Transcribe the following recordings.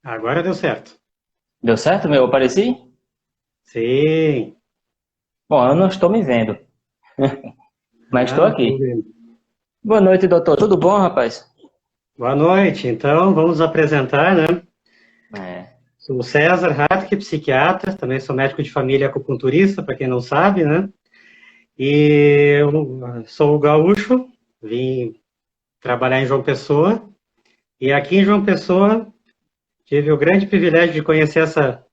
Agora deu certo. Deu certo, meu? Eu apareci? Sim. Bom, eu não estou me vendo, mas estou Ah, tudo aqui. bem. Boa noite, doutor. Tudo bom, rapaz? Boa noite. Então, vamos nos apresentar, né? É. Sou o César Hartke, psiquiatra, também sou médico de família e acupunturista, para quem não sabe, né? E eu sou o gaúcho, vim trabalhar em João Pessoa, e aqui em João Pessoa tive o grande privilégio de conhecer essa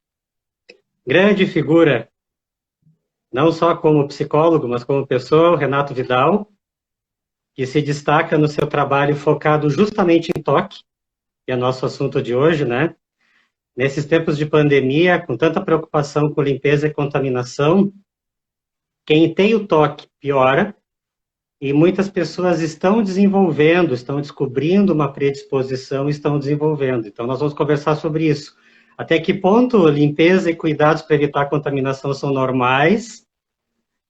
grande figura, não só como psicólogo, mas como pessoa, o Renato Vidal, que se destaca no seu trabalho focado justamente em toque, que é nosso assunto de hoje, né? Nesses tempos de pandemia, com tanta preocupação com limpeza e contaminação, quem tem o toque piora e muitas pessoas estão desenvolvendo, estão descobrindo uma predisposição, estão desenvolvendo. Então, nós vamos conversar sobre isso. Até que ponto limpeza e cuidados para evitar a contaminação são normais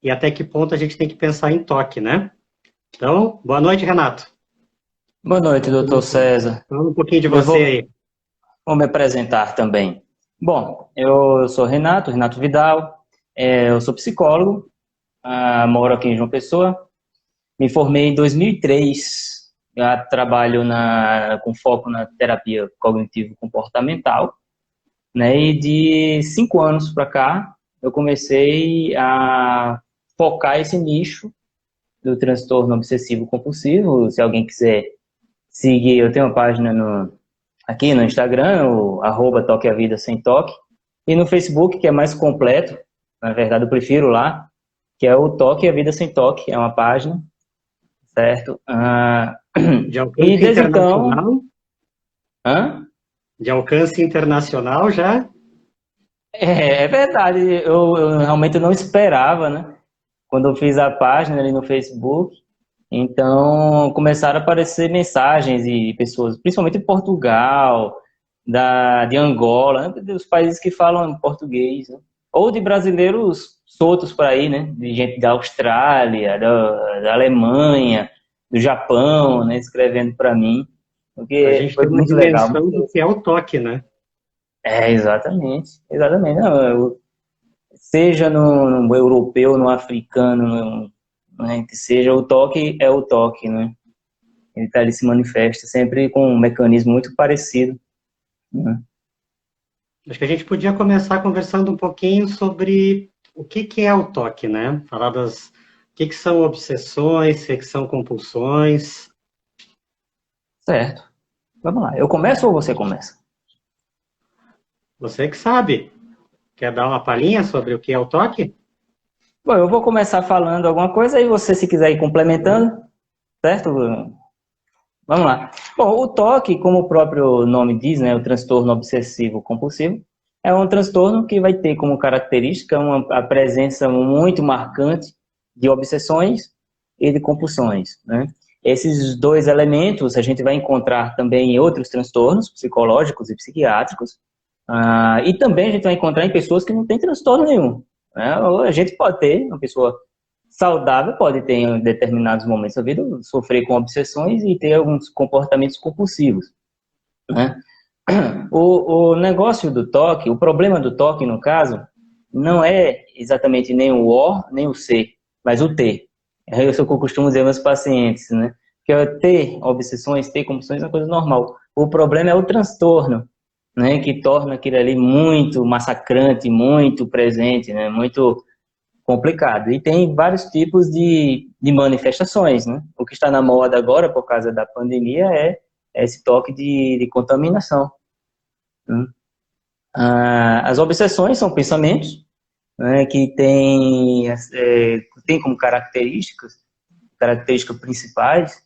e até que ponto a gente tem que pensar em toque, né? Então, boa noite, Renato. Boa noite, Vamos doutor começar. César. Fala um pouquinho de Eu você vou, aí. vou me apresentar também. Bom, eu sou Renato Vidal. Eu sou psicólogo, moro aqui em João Pessoa. Me formei em 2003. Já trabalho com foco na terapia cognitivo-comportamental, né? E de 5 anos para cá, eu comecei a focar esse nicho do transtorno obsessivo compulsivo. Se alguém quiser seguir, eu tenho uma página aqui no Instagram, o @toque a vida sem toque, e no Facebook, que é mais completo, na verdade eu prefiro lá, que é o Toque a Vida Sem Toque, é uma página, certo? De E alcance desde então, internacional? hã? De alcance internacional já? É verdade, eu realmente não esperava, né? Quando eu fiz a página ali no Facebook, então começaram a aparecer mensagens de pessoas, principalmente de Portugal, de Angola, né, dos países que falam português, né? Ou de brasileiros soltos por aí, né? De gente da Austrália, da Alemanha, do Japão, né? Escrevendo para mim, Para a porque gente foi ter uma muito legal, muito dimensão do que é interessante. o toque, né? Exatamente, exatamente. Não, seja no europeu, no africano, né, que seja, o toque é o toque, né? Ele se manifesta sempre com um mecanismo muito parecido, né? Acho que a gente podia começar conversando um pouquinho sobre o que é o toque, né? Falar o que são obsessões, o que são compulsões. Certo. Vamos lá. Eu começo ou você começa? Você que sabe. Quer dar uma palhinha sobre o que é o toque? Bom, eu vou começar falando alguma coisa e você, se quiser ir Uhum. complementando, certo? Vamos lá. Bom, o TOC, como o próprio nome diz, né, o transtorno obsessivo compulsivo, é um transtorno que vai ter como característica a presença muito marcante de obsessões e de compulsões, né? Esses dois elementos a gente vai encontrar também em outros transtornos psicológicos e psiquiátricos, e também a gente vai encontrar em pessoas que não têm transtorno nenhum, né? Ou a gente pode ter uma pessoa saudável, pode ter em determinados momentos da vida sofrer com obsessões e ter alguns comportamentos compulsivos, né? O negócio do toque, o problema do toque, no caso, não é exatamente nem o O, nem o C, mas o T. É isso que eu costumo dizer aos meus pacientes, né? Que é ter obsessões, ter compulsões é uma coisa normal. O problema é o transtorno, né? Que torna aquilo ali muito massacrante, muito presente, né? Muito complicado. E tem vários tipos de manifestações, né? O que está na moda agora, por causa da pandemia, é esse toque de contaminação, né? As obsessões são pensamentos, né, que tem como características principais,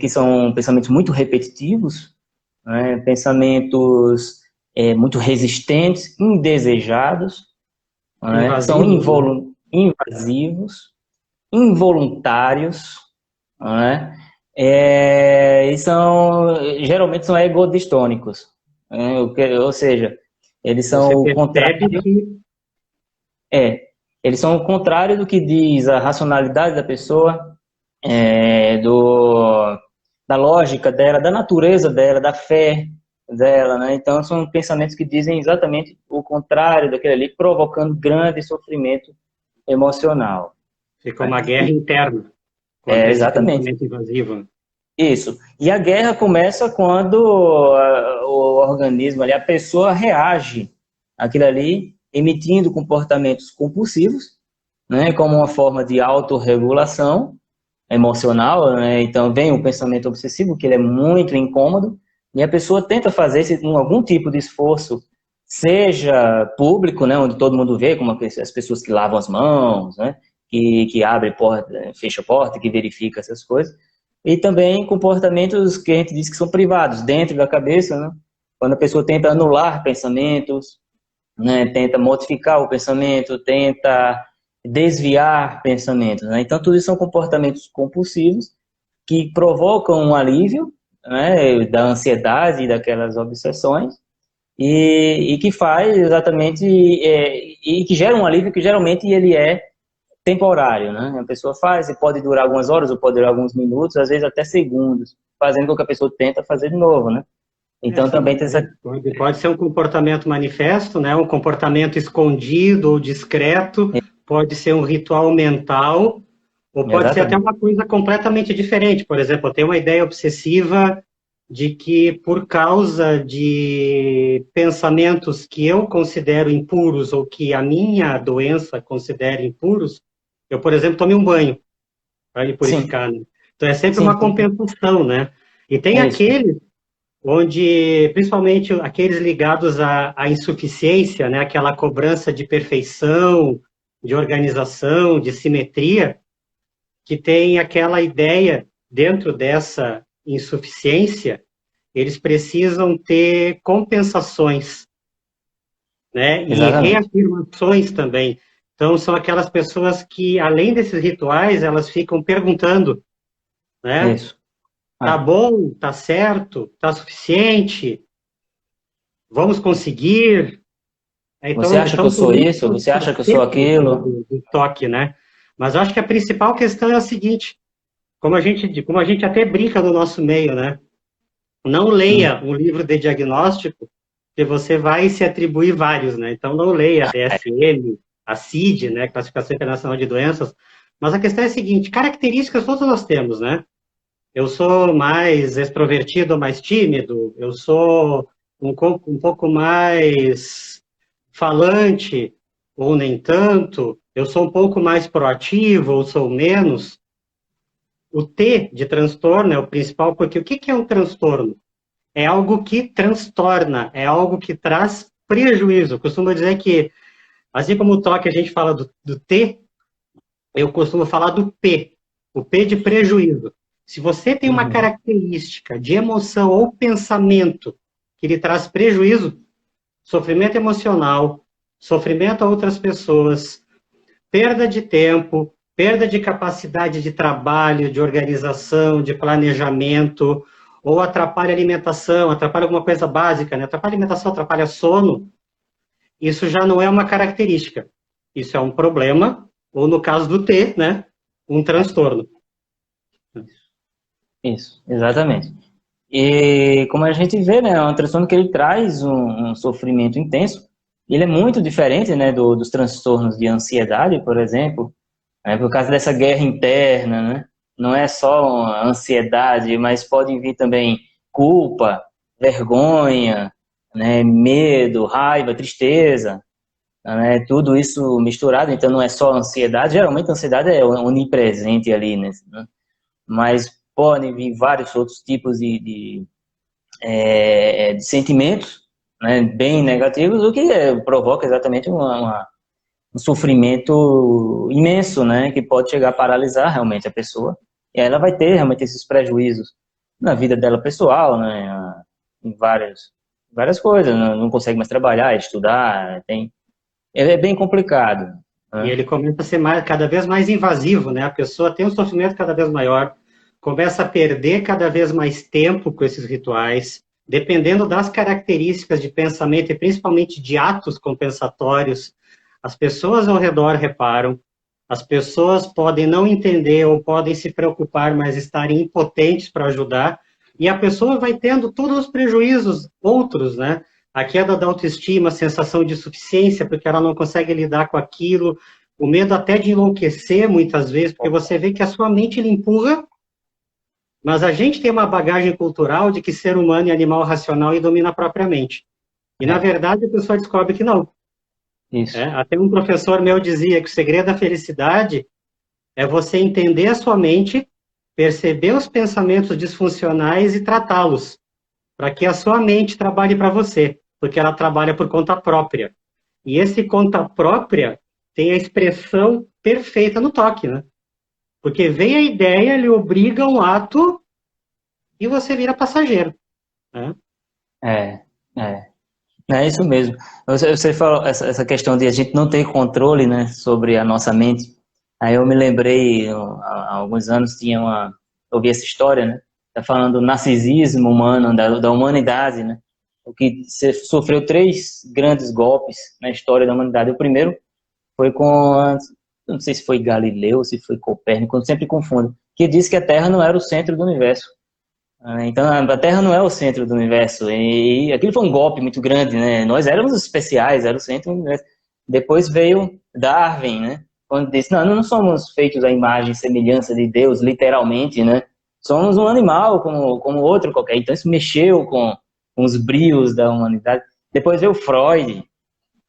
que são pensamentos muito repetitivos, né, pensamentos muito resistentes, indesejados, né, são Invasivos, né? invasivos, involuntários, né, e geralmente são egodistônicos, né, ou seja, eles Você são o percebe contrário, que é, eles são o contrário do que diz a racionalidade da pessoa, é, do, da lógica dela, da natureza dela, da fé. dela, né? Então, são pensamentos que dizem exatamente o contrário daquele ali, provocando grande sofrimento emocional. Fica uma guerra interna contra esse Exatamente. pensamento invasivo. Isso. E a guerra começa quando o organismo ali, a pessoa reage àquilo ali, emitindo comportamentos compulsivos, né, como uma forma de autorregulação emocional, né? Então vem o pensamento obsessivo, que ele é muito incômodo, e a pessoa tenta fazer algum tipo de esforço, seja público, né, onde todo mundo vê, como as pessoas que lavam as mãos, né, que abre porta, fecha a porta, que verifica essas coisas, e também comportamentos que a gente diz que são privados, dentro da cabeça, né, quando a pessoa tenta anular pensamentos, né, tenta modificar o pensamento, tenta desviar pensamentos, né? Então, tudo isso são comportamentos compulsivos que provocam um alívio, né, da ansiedade e daquelas obsessões e que faz exatamente e que gera um alívio que geralmente ele é temporário, né? A pessoa faz e pode durar algumas horas ou pode durar alguns minutos, às vezes até segundos, fazendo com que a pessoa tenta fazer de novo, né? Então também tem essa... Pode ser um comportamento manifesto, né? Um comportamento escondido ou discreto, pode ser um ritual mental, ou pode ser até uma coisa completamente diferente. Por exemplo, eu tenho uma ideia obsessiva de que por causa de pensamentos que eu considero impuros ou que a minha doença considera impuros, eu, por exemplo, tome um banho para me purificar, né? Então é sempre uma compensação, né? E tem aqueles onde, principalmente aqueles ligados à insuficiência, né, aquela cobrança de perfeição, de organização, de simetria, que tem aquela ideia, dentro dessa insuficiência, eles precisam ter compensações, né, e reafirmações também. Então, são aquelas pessoas que, além desses rituais, elas ficam perguntando, né? Isso. Tá bom? Tá certo? Tá suficiente? Vamos conseguir? Você acha que eu sou isso? Você acha que eu sou aquilo? Do toque, né? Mas eu acho que a principal questão é a seguinte, como a gente até brinca no nosso meio, né? Não leia um livro de diagnóstico, que você vai se atribuir vários, né? Então, não leia a DSM, a CID, né? Classificação Internacional de Doenças. Mas a questão é a seguinte, características todos nós temos, né? Eu sou mais extrovertido ou mais tímido, eu sou um pouco mais falante ou nem tanto, eu sou um pouco mais proativo ou sou menos. O T de transtorno é o principal, porque o que é um transtorno? É algo que transtorna, é algo que traz prejuízo. Eu costumo dizer que, assim como o toque a gente fala do T, eu costumo falar do P, o P de prejuízo. Se você tem uma característica de emoção ou pensamento que lhe traz prejuízo, sofrimento emocional, sofrimento a outras pessoas, perda de tempo, perda de capacidade de trabalho, de organização, de planejamento, ou atrapalha a alimentação, atrapalha alguma coisa básica, né? Atrapalha a alimentação, atrapalha sono, isso já não é uma característica. Isso é um problema, ou no caso do T, né? Um transtorno. Isso, exatamente. E como a gente vê, né, é um transtorno que ele traz um sofrimento intenso. Ele é muito diferente, né, dos transtornos de ansiedade, por exemplo, né, por causa dessa guerra interna, né? Não é só ansiedade, mas podem vir também culpa, vergonha, né, medo, raiva, tristeza, né, tudo isso misturado. Então não é só ansiedade. Geralmente a ansiedade é onipresente ali, né? Mas podem vir vários outros tipos de sentimentos, né, bem negativos, o que provoca exatamente um sofrimento imenso, né, que pode chegar a paralisar realmente a pessoa. E aí ela vai ter realmente esses prejuízos na vida dela pessoal, né, em várias coisas, não consegue mais trabalhar, estudar, é bem complicado. Né? E ele começa a ser cada vez mais invasivo, né? A pessoa tem um sofrimento cada vez maior, começa a perder cada vez mais tempo com esses rituais, dependendo das características de pensamento e principalmente de atos compensatórios, as pessoas ao redor reparam, as pessoas podem não entender ou podem se preocupar, mas estarem impotentes para ajudar. e a pessoa vai tendo todos os prejuízos outros, né? A queda da autoestima, a sensação de insuficiência, porque ela não consegue lidar com aquilo, o medo até de enlouquecer, muitas vezes, porque você vê que a sua mente lhe empurra, mas a gente tem uma bagagem cultural de que ser humano é animal racional e domina a própria mente. E, na verdade, a pessoa descobre que não. Isso. Até um professor meu dizia que o segredo da felicidade é você entender a sua mente, perceber os pensamentos disfuncionais e tratá-los, para que a sua mente trabalhe para você, porque ela trabalha por conta própria. E esse conta própria tem a expressão perfeita no toque, né? Porque vem a ideia, ele obriga um ato e você vira passageiro, né? É isso mesmo. Você falou essa questão de a gente não ter controle, né, sobre a nossa mente. Aí eu me lembrei, há alguns anos ouvi essa história, né? Tá falando do narcisismo humano, da humanidade, né? O que sofreu 3 grandes golpes na história da humanidade. O primeiro foi não sei se foi Galileu, se foi Copérnico, eu sempre confundo, que disse que a Terra não era o centro do universo. Então, a Terra não é o centro do universo. E aquilo foi um golpe muito grande, né? Nós éramos os especiais, era o centro do universo. Depois veio Darwin, né? Quando disse, não somos feitos à imagem e semelhança de Deus, literalmente, né? Somos um animal como outro qualquer. Então, isso mexeu com os brios da humanidade. Depois veio Freud,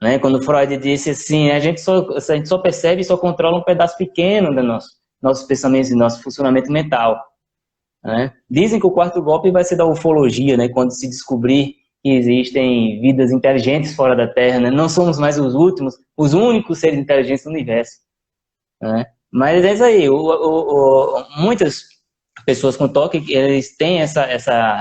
né? Quando Freud disse assim, a gente só percebe e só controla um pedaço pequeno dos nossos pensamentos e nosso funcionamento mental. Né? Dizem que o 4º golpe vai ser da ufologia, né? Quando se descobrir que existem vidas inteligentes fora da Terra, né? Não somos mais os únicos seres inteligentes do universo, né? Mas é isso aí, muitas pessoas com toque, eles têm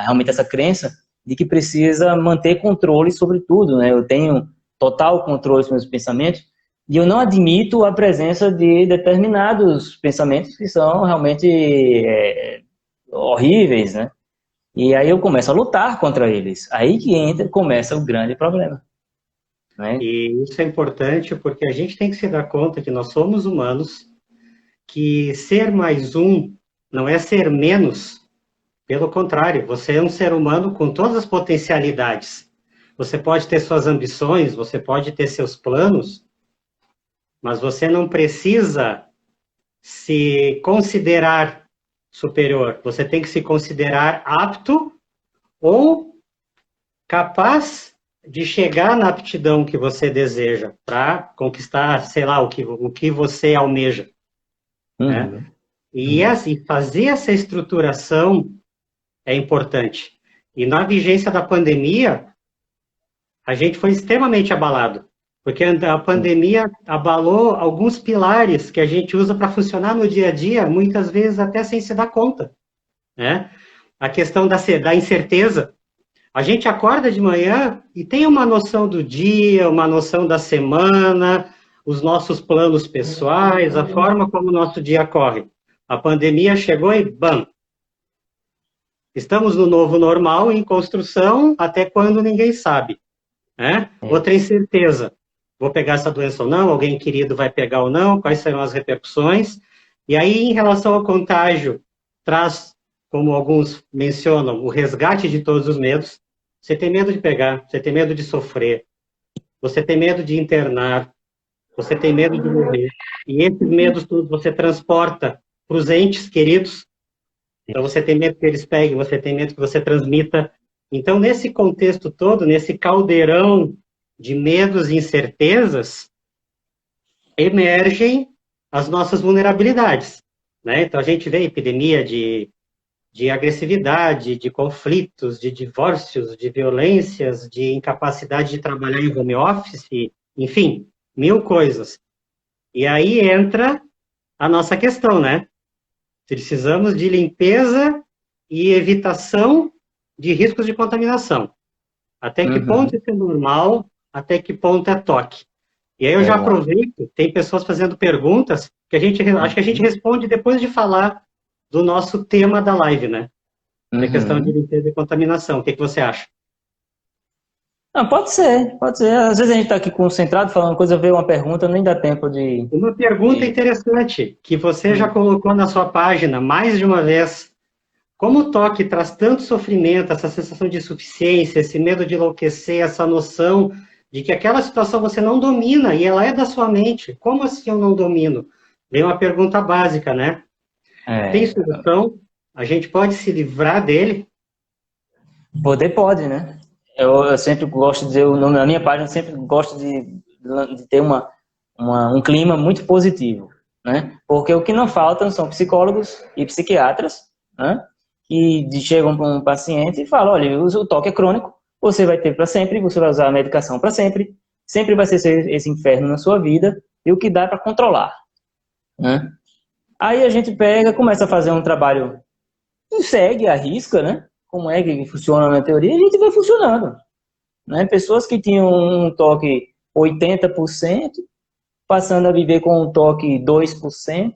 realmente essa crença de que precisa manter controle sobre tudo, né? Eu tenho total controle sobre meus pensamentos e eu não admito a presença de determinados pensamentos que são realmente horríveis, né? E aí eu começo a lutar contra eles. Aí que começa o grande problema, né? E isso é importante porque a gente tem que se dar conta que nós somos humanos, que ser mais um não é ser menos, pelo contrário, você é um ser humano com todas as potencialidades. Você pode ter suas ambições, você pode ter seus planos, mas você não precisa se considerar superior. Você tem que se considerar apto ou capaz de chegar na aptidão que você deseja para conquistar, sei lá, o que você almeja. Né? E fazer essa estruturação é importante. E na vigência da pandemia, a gente foi extremamente abalado, porque a pandemia abalou alguns pilares que a gente usa para funcionar no dia a dia, muitas vezes até sem se dar conta, né? A questão da incerteza. A gente acorda de manhã e tem uma noção do dia, uma noção da semana, os nossos planos pessoais, a forma como o nosso dia corre. A pandemia chegou e bam! Estamos no novo normal, em construção, até quando ninguém sabe. Né? Outra incerteza. Vou pegar essa doença ou não? Alguém querido vai pegar ou não? Quais serão as repercussões? E aí, em relação ao contágio, traz, como alguns mencionam, o resgate de todos os medos. Você tem medo de pegar, você tem medo de sofrer, você tem medo de internar, você tem medo de morrer. E esses medos todos você transporta para os entes queridos. Então, você tem medo que eles peguem, você tem medo que você transmita. Então, nesse contexto todo, nesse caldeirão de medos e incertezas, emergem as nossas vulnerabilidades. Né? Então, a gente vê epidemia de agressividade, de conflitos, de divórcios, de violências, de incapacidade de trabalhar em home office, enfim, 1000 coisas. E aí entra a nossa questão, né? Precisamos de limpeza e evitação de riscos de contaminação. Até que ponto isso é normal, até que ponto é toque. E aí eu já aproveito, tem pessoas fazendo perguntas que acho que a gente responde depois de falar do nosso tema da live, né? A questão de limpeza e contaminação. O que você acha? Não, pode ser, pode ser. Às vezes a gente está aqui concentrado falando coisa, vê uma pergunta, nem dá tempo de... Uma pergunta interessante, que você já colocou na sua página mais de uma vez. como o toque traz tanto sofrimento, essa sensação de insuficiência, esse medo de enlouquecer, essa noção de que aquela situação você não domina e ela é da sua mente. Como assim eu não domino? Vem uma pergunta básica, né? Tem solução? A gente pode se livrar dele? Poder pode, né? Eu sempre gosto de dizer, na minha página, eu sempre gosto de ter um clima muito positivo, né? Porque o que não faltam são psicólogos e psiquiatras, né? Que chegam para um paciente e falam, olha, o toque é crônico, você vai ter para sempre, você vai usar a medicação para sempre, sempre vai ser esse inferno na sua vida, e o que dá é para controlar, né? Aí a gente pega, começa a fazer um trabalho e segue, arrisca, né? Como é que funciona na teoria, a gente vai funcionando, né? Pessoas que tinham um toque 80%, passando a viver com um toque 2%,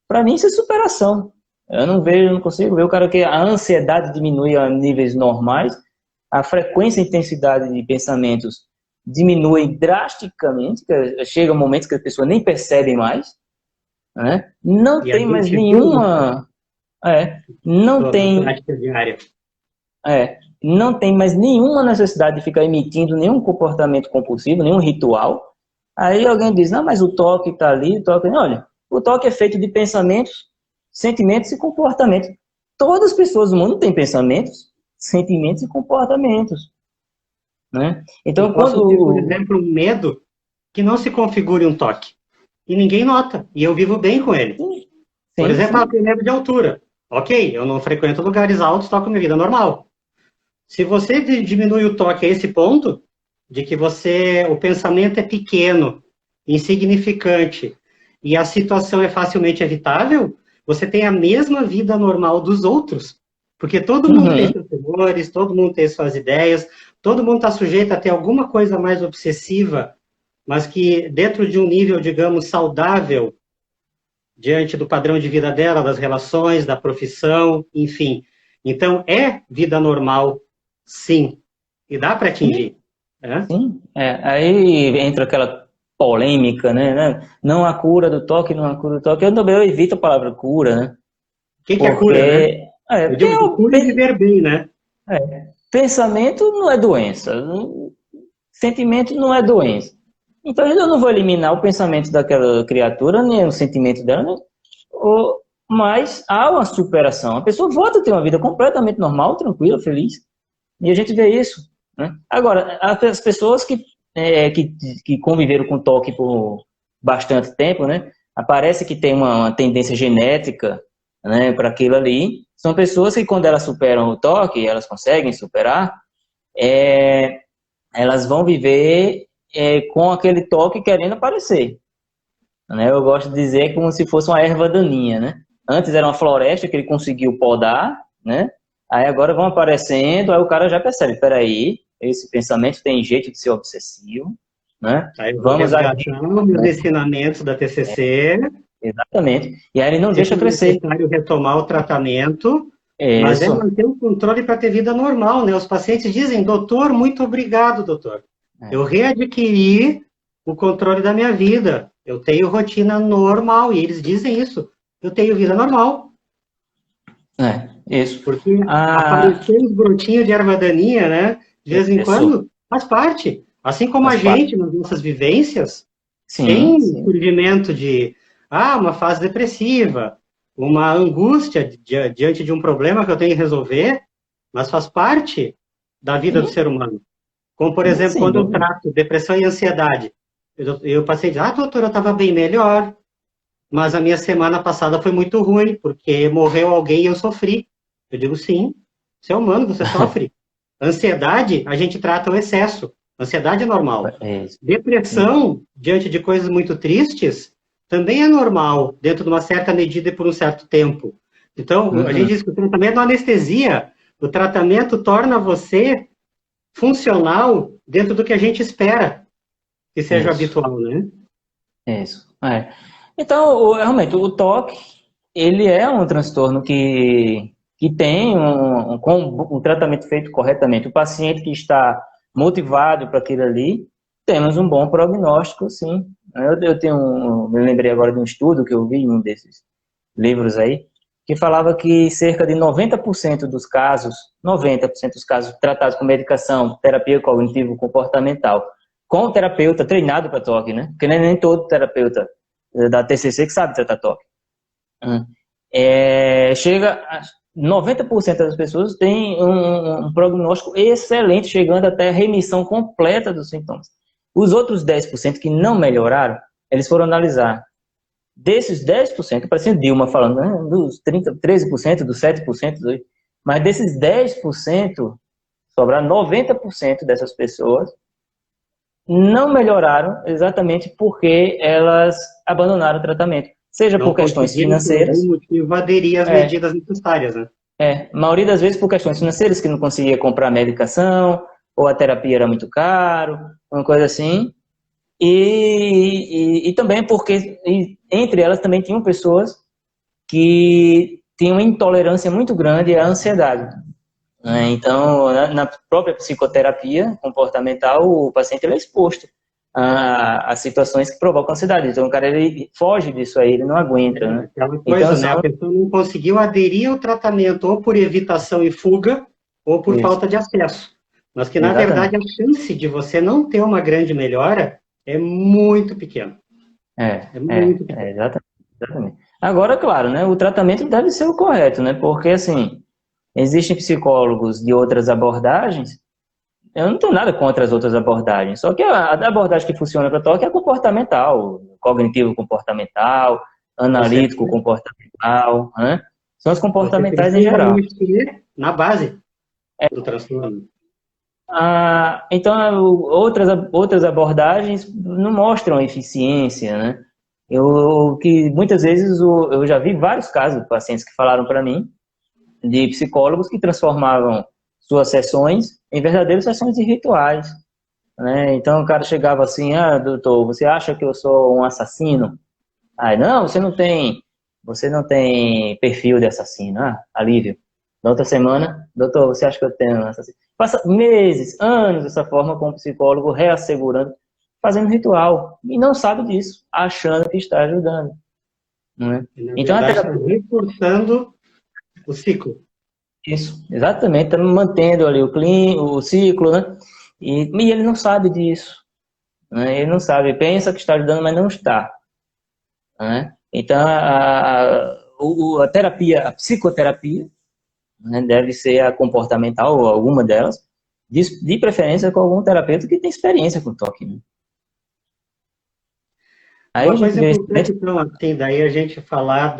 para mim isso é superação. Eu não vejo, não consigo ver o cara que a ansiedade diminui a níveis normais, a frequência e intensidade de pensamentos diminui drasticamente, chega momentos que as pessoas nem percebem mais, né? Não E a tem mais gente viu nenhuma... não tem... prática diária. Não tem mais nenhuma necessidade de ficar emitindo nenhum comportamento compulsivo, nenhum ritual. Aí alguém diz, não, mas o toque está ali, o toque... Olha, o toque é feito de pensamentos, sentimentos e comportamentos. Todas as pessoas do mundo têm pensamentos, sentimentos e comportamentos, né? Então, eu posso ter, por exemplo, um medo que não se configure um toque. E ninguém nota. E eu vivo bem com ele. Sim, Por exemplo, sim. eu tenho medo de altura. Ok, eu não frequento lugares altos, toco minha vida normal. Se você diminui o toque a esse ponto, de que o pensamento é pequeno, insignificante, e a situação é facilmente evitável, você tem a mesma vida normal dos outros. Porque todo mundo tem seus temores, todo mundo tem suas ideias, todo mundo está sujeito a ter alguma coisa mais obsessiva, mas que dentro de um nível, digamos, saudável, diante do padrão de vida dela, das relações, da profissão, enfim. Então, é vida normal, sim. E dá para atingir. Né? Sim. Aí entra aquela polêmica, né? Não há cura do toque, não há cura do toque. Eu evito a palavra cura, né? O que é cura, né? Eu Porque digo cura e viver bem, né? pensamento não é doença. Sentimento não é doença. Então eu não vou eliminar o pensamento daquela criatura, nem o sentimento dela, né? Mas há uma superação. A pessoa volta a ter uma vida completamente normal, tranquila, feliz. E a gente vê isso, né? Agora, as pessoas que conviveram com toque por bastante tempo, né? Parece que tem uma tendência genética, né, para aquilo ali. São pessoas que, quando elas superam o toque, elas conseguem superar, elas vão viver com aquele toque querendo aparecer, né? Eu gosto de dizer como se fosse uma erva daninha, né? Antes era uma floresta que ele conseguiu podar, né? Aí agora vão aparecendo, aí o cara já percebe, peraí, esse pensamento tem jeito de ser obsessivo, né? Aí Vamos resgatando os ensinamentos da TCC. Exatamente. E aí ele não deixa Se for crescer. necessário retomar o tratamento, mas é manter o controle para ter vida normal, né? Os pacientes dizem, doutor, muito obrigado, doutor. Eu readquiri o controle da minha vida. Eu tenho rotina normal. E eles dizem isso. Eu tenho vida normal. Isso. Porque aparecer uns brotinhos de erva daninha, né? De vez em quando, faz parte. Assim como a gente, nas nossas vivências, tem surgimento de uma fase depressiva, uma angústia diante de um problema que eu tenho que resolver, mas faz parte da vida do ser humano. Como, por exemplo, quando eu trato depressão e ansiedade, eu passei de doutor, eu estava bem melhor, mas a minha semana passada foi muito ruim, porque morreu alguém e eu sofri. Eu digo, sim, você é humano, você sofre. Ansiedade, a gente trata o excesso. Ansiedade é normal. Depressão, diante de coisas muito tristes, também é normal, dentro de uma certa medida e por um certo tempo. Então, a gente diz que o tratamento não anestesia, o tratamento torna você funcional dentro do que a gente espera que seja habitual, né? Isso. Então, realmente, o toque, ele é um transtorno que tem com um tratamento feito corretamente. O paciente que está motivado para aquilo ali, temos um bom prognóstico, sim. Me lembrei agora de um estudo que eu vi em um desses livros aí, que falava que cerca de 90% dos casos, 90% dos casos tratados com medicação, terapia cognitivo-comportamental, com o terapeuta treinado para toque, né? Porque nem todo terapeuta da TCC que sabe tratar toque. Chega a 90% das pessoas têm um prognóstico excelente, chegando até a remissão completa dos sintomas. Os outros 10% que não melhoraram, eles foram analisar. Desses 10%, parecia Dilma falando, né, dos 13%, dos 7%, mas desses 10%, sobraram 90% dessas pessoas não melhoraram exatamente porque elas abandonaram o tratamento. Seja Não por questões financeiras. Por algum motivo, aderir às medidas necessárias, né? A maioria das vezes por questões financeiras, que não conseguia comprar medicação, ou a terapia era muito caro, uma coisa assim. E também porque, entre elas, também tinham pessoas que tinham uma intolerância muito grande à ansiedade. Então, na própria psicoterapia comportamental, o paciente ele é exposto a situações que provocam ansiedade. Então, o cara ele foge disso aí, ele não aguenta. Né? Aquela coisa, então, né? A pessoa não conseguiu aderir ao tratamento ou por evitação e fuga, ou por falta de acesso. Mas que, na verdade, a chance de você não ter uma grande melhora é muito pequena. Muito pequena. Exatamente. Agora, claro, né? O tratamento deve ser o correto, né? Porque, assim, existem psicólogos de outras abordagens. Eu não tenho nada contra as outras abordagens, só que a abordagem que funciona para toque é cognitivo-comportamental, analítico-comportamental, né? São os comportamentais em geral. Na base do transtorno. Então, outras abordagens não mostram eficiência, né? Que muitas vezes eu já vi vários casos de pacientes que falaram para mim de psicólogos que transformavam suas sessões em verdadeiras sessões de rituais, né? Então o cara chegava assim, doutor, você acha que eu sou um assassino? Não, você não tem perfil de assassino. Alívio. Na outra semana, doutor, você acha que eu tenho um assassino? Passa meses, anos dessa forma com o psicólogo reassegurando, fazendo ritual, e não sabe disso, achando que está ajudando. Né? Então, a terapia está reforçando o ciclo. Isso, exatamente, está mantendo ali o ciclo, né? E ele não sabe disso. Né? Ele não sabe, pensa que está ajudando, mas não está. Né? Então, a terapia, a psicoterapia, né, deve ser a comportamental, ou alguma delas, de preferência com algum terapeuta que tem experiência com toque. Né? Aí uma coisa importante, então, assim, daí a gente falar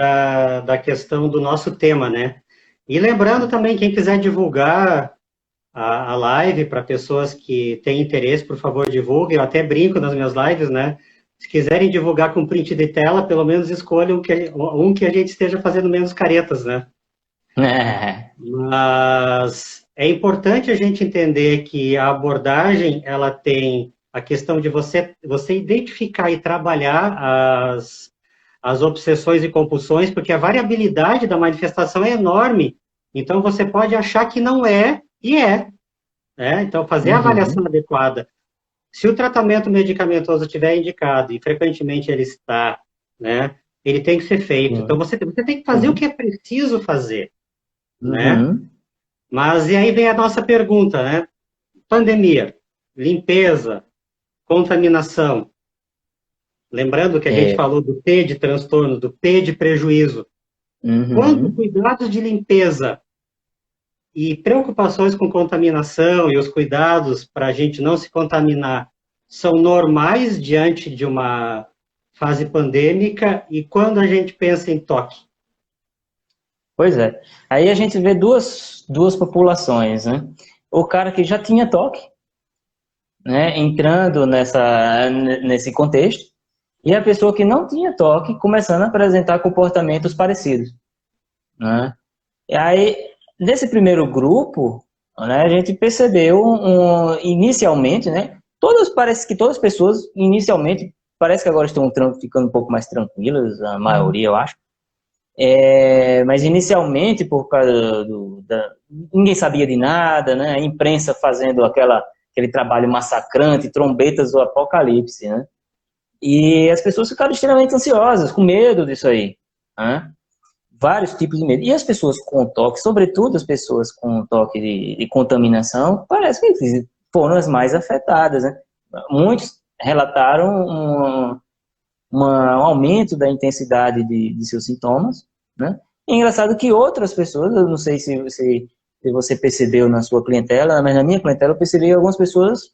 da questão do nosso tema, né? E lembrando também, quem quiser divulgar a live para pessoas que têm interesse, por favor, divulguem. Eu até brinco nas minhas lives, né? Se quiserem divulgar com print de tela, pelo menos escolham um que a gente esteja fazendo menos caretas, né? Mas é importante a gente entender que a abordagem, ela tem a questão de você identificar e trabalhar as obsessões e compulsões, porque a variabilidade da manifestação é enorme. Então, você pode achar que não é, e é. Então, fazer a avaliação adequada. Se o tratamento medicamentoso estiver indicado, e frequentemente ele está, né, ele tem que ser feito. Então, você tem que fazer o que é preciso fazer. Né? Mas, e aí vem a nossa pergunta, né? Pandemia, limpeza, contaminação. Lembrando que a gente falou do P de transtorno, do P de prejuízo. Quando cuidados de limpeza e preocupações com contaminação e os cuidados para a gente não se contaminar são normais diante de uma fase pandêmica, e quando a gente pensa em toque? Pois é. Aí a gente vê duas populações, né? O cara que já tinha toque, né, entrando nesse contexto, e a pessoa que não tinha toque começando a apresentar comportamentos parecidos. Né? E aí, nesse primeiro grupo, né, a gente percebeu inicialmente, né, parece que todas as pessoas, inicialmente, parece que agora estão ficando um pouco mais tranquilas, a maioria, eu acho. Mas inicialmente, por causa ninguém sabia de nada, né? A imprensa fazendo aquele trabalho massacrante, trombetas do apocalipse, né? E as pessoas ficaram extremamente ansiosas, com medo disso aí, né? vários tipos de medo. E as pessoas com toque, sobretudo as pessoas com toque de contaminação, parece que foram as mais afetadas, né? Muitos relataram um aumento da intensidade de seus sintomas, né? É engraçado que outras pessoas, eu não sei se você percebeu na sua clientela, mas na minha clientela eu percebi que algumas pessoas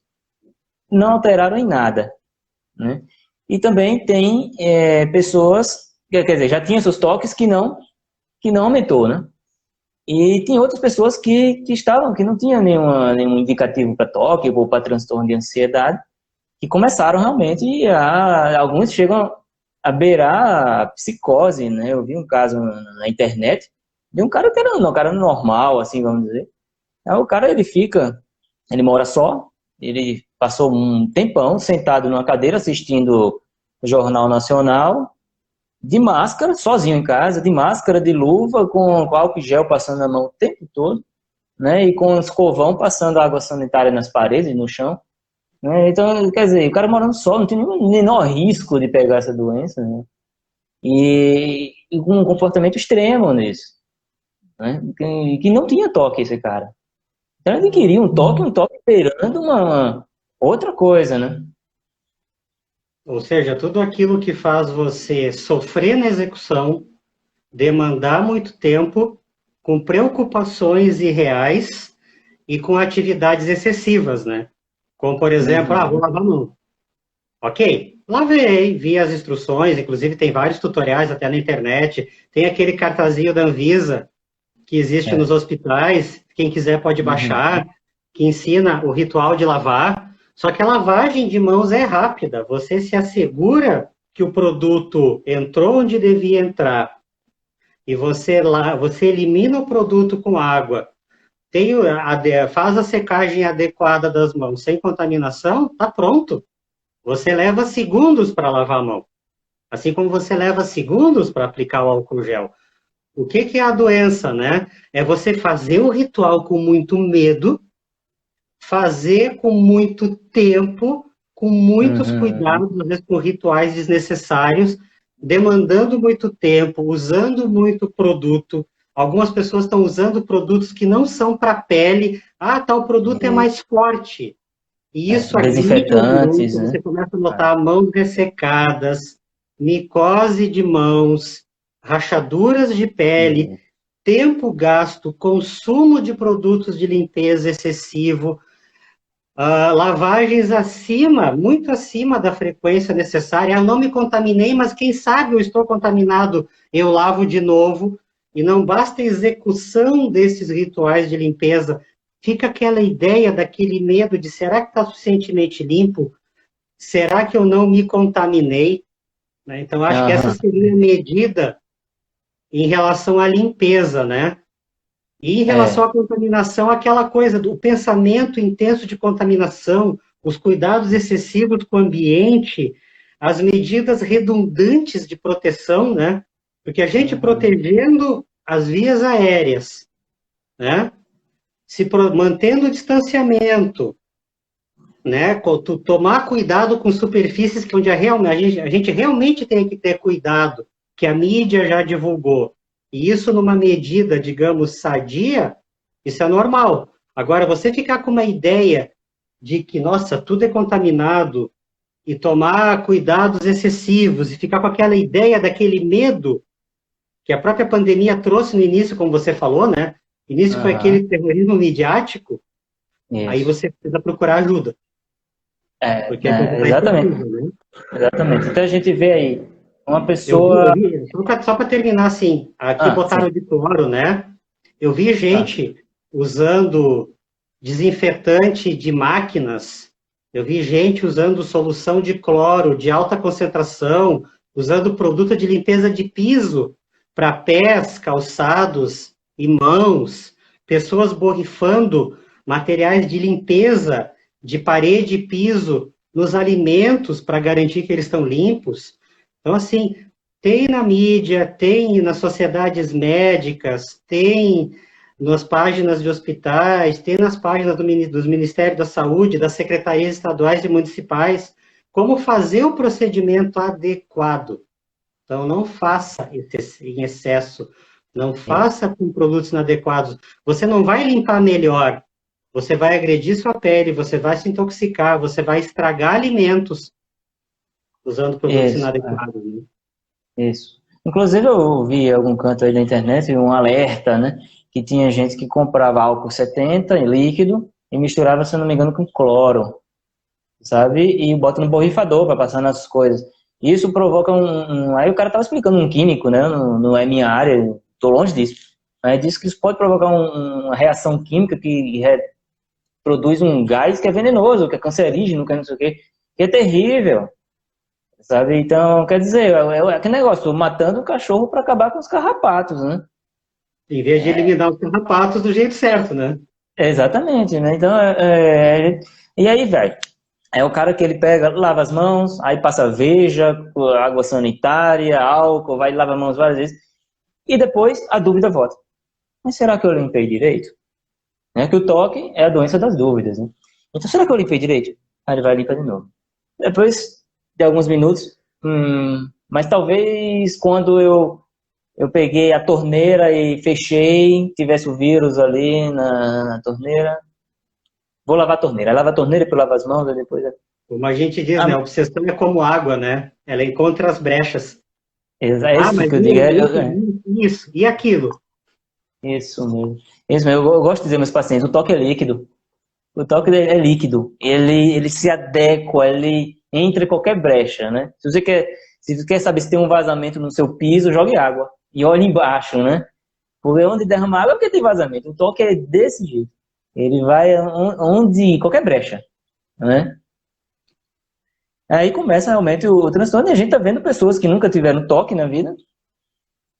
não alteraram em nada, né? E também tem pessoas, quer dizer, já tinham seus toques que não aumentou, né? E tem outras pessoas que não tinham nenhum indicativo para toque ou para transtorno de ansiedade, que começaram realmente alguns chegam a beirar a psicose, né? Eu vi um caso na internet de um cara que era um cara normal, assim, vamos dizer. Aí o cara, ele mora só, ele passou um tempão sentado numa cadeira assistindo o Jornal Nacional, de máscara, sozinho em casa, de máscara, de luva, com álcool gel passando na mão o tempo todo, né? E com escovão passando água sanitária nas paredes, no chão. Né? Então, quer dizer, o cara morando só, não tem nenhum menor risco de pegar essa doença, né? E com um comportamento extremo nisso, né? Que não tinha toque esse cara. Então ele queria um toque beirando uma outra coisa, né? Ou seja, tudo aquilo que faz você sofrer na execução, demandar muito tempo, com preocupações irreais e com atividades excessivas, né? Como, por exemplo, vou lavar a mão. Ok, lavei, vi as instruções, inclusive tem vários tutoriais até na internet, tem aquele cartazinho da Anvisa que existe nos hospitais, quem quiser pode baixar, que ensina o ritual de lavar, só que a lavagem de mãos é rápida, você se assegura que o produto entrou onde devia entrar, e você elimina o produto com água, faz a secagem adequada das mãos, sem contaminação, tá pronto. Você leva segundos para lavar a mão, assim como você leva segundos para aplicar o álcool gel. O que é a doença, né? É você fazer o ritual com muito medo, fazer com muito tempo, com muitos cuidados, às vezes com rituais desnecessários, demandando muito tempo, usando muito produto. Algumas pessoas estão usando produtos que não são para a pele. Tal produto é mais forte. E isso desinfetantes, aqui, né? você começa a notar mãos ressecadas, micose de mãos, rachaduras de pele, tempo gasto, consumo de produtos de limpeza excessivo, lavagens muito acima da frequência necessária. Eu não me contaminei, mas quem sabe eu estou contaminado, eu lavo de novo. E não basta a execução desses rituais de limpeza, fica aquela ideia daquele medo de será que está suficientemente limpo? Será que eu não me contaminei? Né? Então, acho que essa seria a medida em relação à limpeza, né? E em relação à contaminação, aquela coisa do pensamento intenso de contaminação, os cuidados excessivos com o ambiente, as medidas redundantes de proteção, né? Porque a gente protegendo as vias aéreas, né? Mantendo o distanciamento, né? Tomar cuidado com superfícies que onde a gente realmente tem que ter cuidado, que a mídia já divulgou. E isso numa medida, digamos, sadia, isso é normal. Agora, você ficar com uma ideia de que, nossa, tudo é contaminado, e tomar cuidados excessivos, e ficar com aquela ideia daquele medo que a própria pandemia trouxe no início, como você falou, né? Início foi aquele terrorismo midiático, aí você precisa procurar ajuda. Exatamente. Né? Exatamente. Então a gente vê aí uma pessoa... Só para terminar, assim, aqui botaram de cloro, né? Eu vi gente usando desinfetante de máquinas, eu vi gente usando solução de cloro de alta concentração, usando produto de limpeza de piso para pés, calçados e mãos, pessoas borrifando materiais de limpeza de parede e piso nos alimentos para garantir que eles estão limpos. Então, assim, tem na mídia, tem nas sociedades médicas, tem nas páginas de hospitais, tem nas páginas dos Ministérios da Saúde, das secretarias estaduais e municipais, como fazer o procedimento adequado. Então, não faça em excesso, Não faça com produtos inadequados. Você não vai limpar melhor. Você vai agredir sua pele, você vai se intoxicar, você vai estragar alimentos usando produtos Isso, inadequados, né? isso. Inclusive, eu vi em algum canto aí da internet um alerta, né? Que tinha gente que comprava álcool 70 em líquido e misturava, se eu não me engano, com cloro, sabe? E bota no borrifador para passar nas coisas. Isso provoca Aí o cara tava explicando um químico, né? Não é minha área, tô longe disso. Aí disse que isso pode provocar uma reação química que produz um gás que é venenoso, que é cancerígeno, que é não sei o quê, que é terrível, sabe? Então, quer dizer, é aquele negócio, matando o cachorro para acabar com os carrapatos, né? Em vez de eliminar os carrapatos do jeito certo, né? Exatamente, né? Então, e aí, velho, é o cara que ele pega, lava as mãos, aí passa veja, água sanitária, álcool, vai lavar as mãos várias vezes, e depois a dúvida volta. Mas será que eu limpei direito? Né? Que o toque é a doença das dúvidas, né? Então, será que eu limpei direito? Aí ele vai limpar de novo. Depois de alguns minutos, mas talvez quando eu peguei a torneira e fechei, tivesse o vírus ali na torneira, vou lavar a torneira. Aí lava a torneira, depois lava as mãos, aí depois... Como a gente diz, né? Ah, A obsessão é como água, né? Ela encontra as brechas. é Ah, isso mas que eu digo, isso, e aquilo? isso mesmo. Isso mesmo, eu gosto de dizer aos meus pacientes, o toque é líquido. O toque é líquido. Ele se adequa, ele entra em qualquer brecha, né? Se você quer saber se tem um vazamento no seu piso, jogue água. E olhe embaixo, né? Porque onde derrama água é porque tem vazamento. O toque é desse jeito. Ele vai qualquer brecha, né? Aí começa realmente o transtorno e a gente tá vendo pessoas que nunca tiveram toque na vida,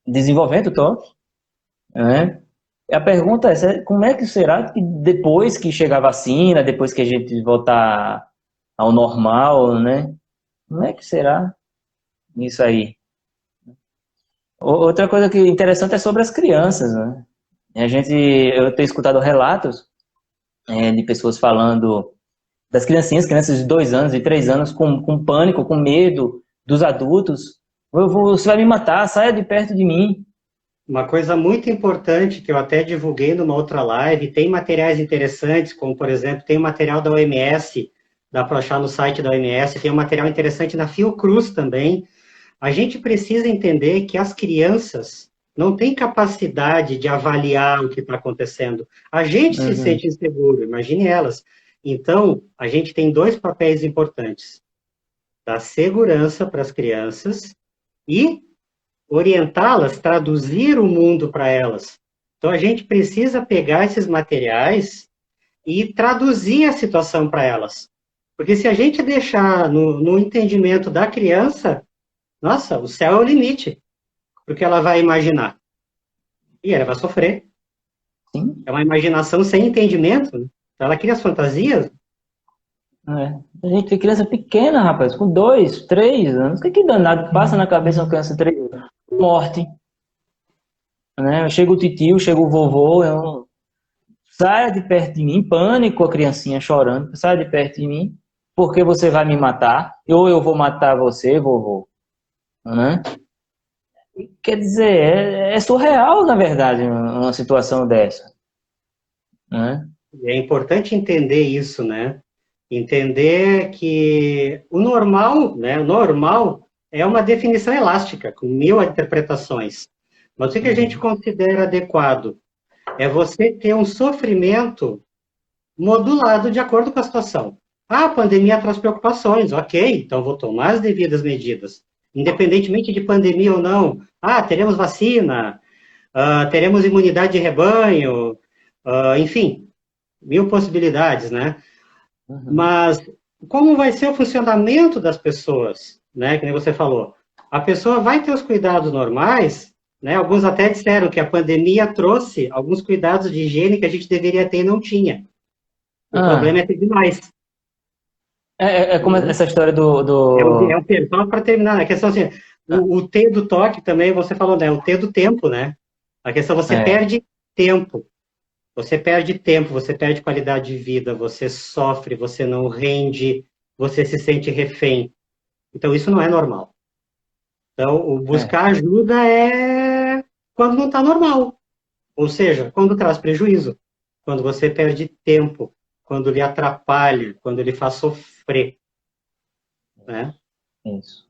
desenvolvendo toque, né? E a pergunta é, como é que será que depois que chegar a vacina, depois que a gente voltar ao normal, né? Como é que será isso aí? Outra coisa que interessante é sobre as crianças, né? Eu tenho escutado relatos de pessoas falando das crianças de 2 anos e 3 anos com pânico, com medo dos adultos. Você vai me matar, saia de perto de mim. Uma coisa muito importante que eu até divulguei numa outra live, tem materiais interessantes, como, por exemplo, tem o material da OMS, dá para achar no site da OMS, tem um material interessante na Fiocruz também. A gente precisa entender que as crianças não têm capacidade de avaliar o que está acontecendo. A gente se Uhum. sente inseguro, imagine elas. Então, a gente tem dois papéis importantes: dar segurança para as crianças e orientá-las, traduzir o mundo para elas. Então, a gente precisa pegar esses materiais e traduzir a situação para elas. Porque se a gente deixar no entendimento da criança, nossa, o céu é o limite, porque ela vai imaginar. E ela vai sofrer. Sim. É uma imaginação sem entendimento, né? Então, ela cria as fantasias. É. A gente tem criança pequena, rapaz, com 2, 3 anos. O que danado passa na cabeça de uma criança de 3 anos? Morte. Né? Chega o titio, chega o vovô, saia de perto de mim, pânico, a criancinha chorando, saia de perto de mim, porque você vai me matar, ou eu vou matar você, vovô. Né? Quer dizer, é surreal, na verdade, uma situação dessa. Né? É importante entender isso, né? Entender que o normal, né? O normal é uma definição elástica, com 1000 interpretações. Mas o que a gente considera adequado é você ter um sofrimento modulado de acordo com a situação. Ah, a pandemia traz preocupações, ok, então vou tomar as devidas medidas. Independentemente de pandemia ou não. Ah, teremos vacina, teremos imunidade de rebanho, enfim, 1000 possibilidades, né? Uhum. Mas como vai ser o funcionamento das pessoas, né? Que nem você falou. A pessoa vai ter os cuidados normais, né? Alguns até disseram que a pandemia trouxe alguns cuidados de higiene que a gente deveria ter e não tinha. O problema Ah, é ter demais. é como Né? essa história Só para terminar, né? A questão assim, o T do toque também, você falou, né? O T do tempo, né? A questão, você É, perde tempo. Você perde tempo, você perde qualidade de vida, você sofre, você não rende, você se sente refém. Então, isso não é normal. Então, o é, buscar ajuda é quando não está normal. Ou seja, quando traz prejuízo, quando você perde tempo, quando lhe atrapalha, quando ele faz sofrer, né? Isso.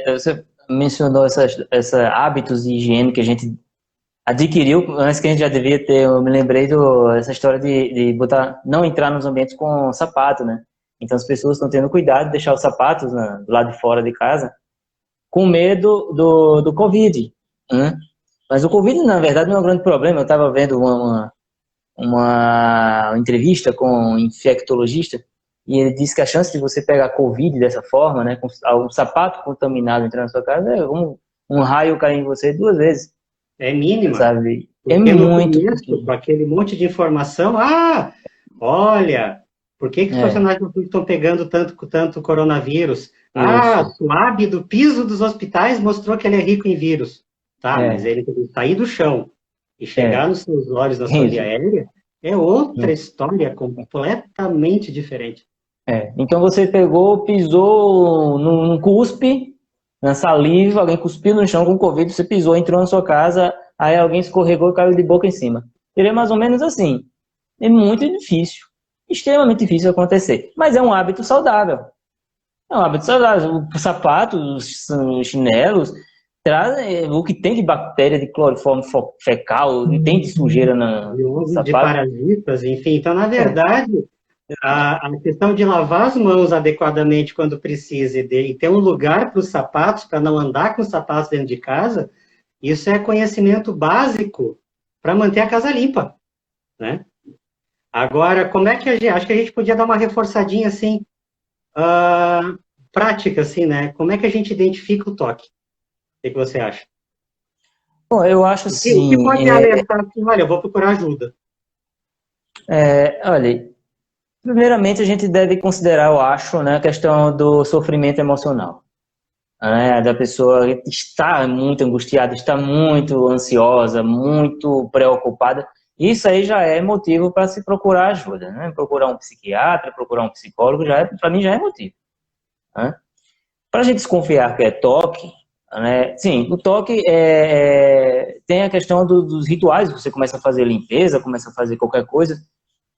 Você mencionou esses hábitos de higiene que a gente adquiriu antes que a gente já devia ter. Eu me lembrei dessa história de não entrar nos ambientes com sapato, né? Então as pessoas estão tendo cuidado de deixar os sapatos do lado de fora de casa com medo do Covid, né? Mas o Covid, na verdade, não é um grande problema. Eu estava vendo uma entrevista com um infectologista e ele disse que a chance de você pegar Covid dessa forma, né, com um sapato contaminado entrar na sua casa, é um raio cair em você 2 vezes. É mínima. Sabe? Porque É no muito começo, pequeno. com aquele monte de informação, olha, por que os profissionais estão pegando tanto coronavírus? O swab do piso dos hospitais mostrou que ele é rico em vírus. Tá, mas ele tem que sair do chão e chegar nos seus olhos, na sua via aérea, é outra história completamente diferente. Então você pegou, pisou num cuspe, na saliva, alguém cuspiu no chão com Covid, você pisou, entrou na sua casa, aí alguém escorregou e caiu de boca em cima. Seria mais ou menos assim. É muito difícil, extremamente difícil acontecer, mas é um hábito saudável. É um hábito saudável. Os sapatos, os chinelos, trazem o que tem de bactéria, de cloriforme fecal, o que tem de sujeira no sapato. De parasitas, enfim. Então, na verdade, a questão de lavar as mãos adequadamente quando precisa e ter um lugar para os sapatos, para não andar com os sapatos dentro de casa, isso é conhecimento básico para manter a casa limpa, né? Agora, como é que acho que a gente podia dar uma reforçadinha assim, prática, assim, né? Como é que a gente identifica o toque? O que você acha? Bom, eu acho assim... O que pode alertar assim, olha, eu vou procurar ajuda? Olha, primeiramente a gente deve considerar, eu acho, né, a questão do sofrimento emocional. Da pessoa estar muito angustiada, estar muito ansiosa, muito preocupada. Isso aí já é motivo para se procurar ajuda, né? Procurar um psiquiatra, procurar um psicólogo, para mim já é motivo. Né? Para a gente desconfiar que é toque, né? Sim, o toque tem a questão dos rituais, você começa a fazer limpeza, começa a fazer qualquer coisa,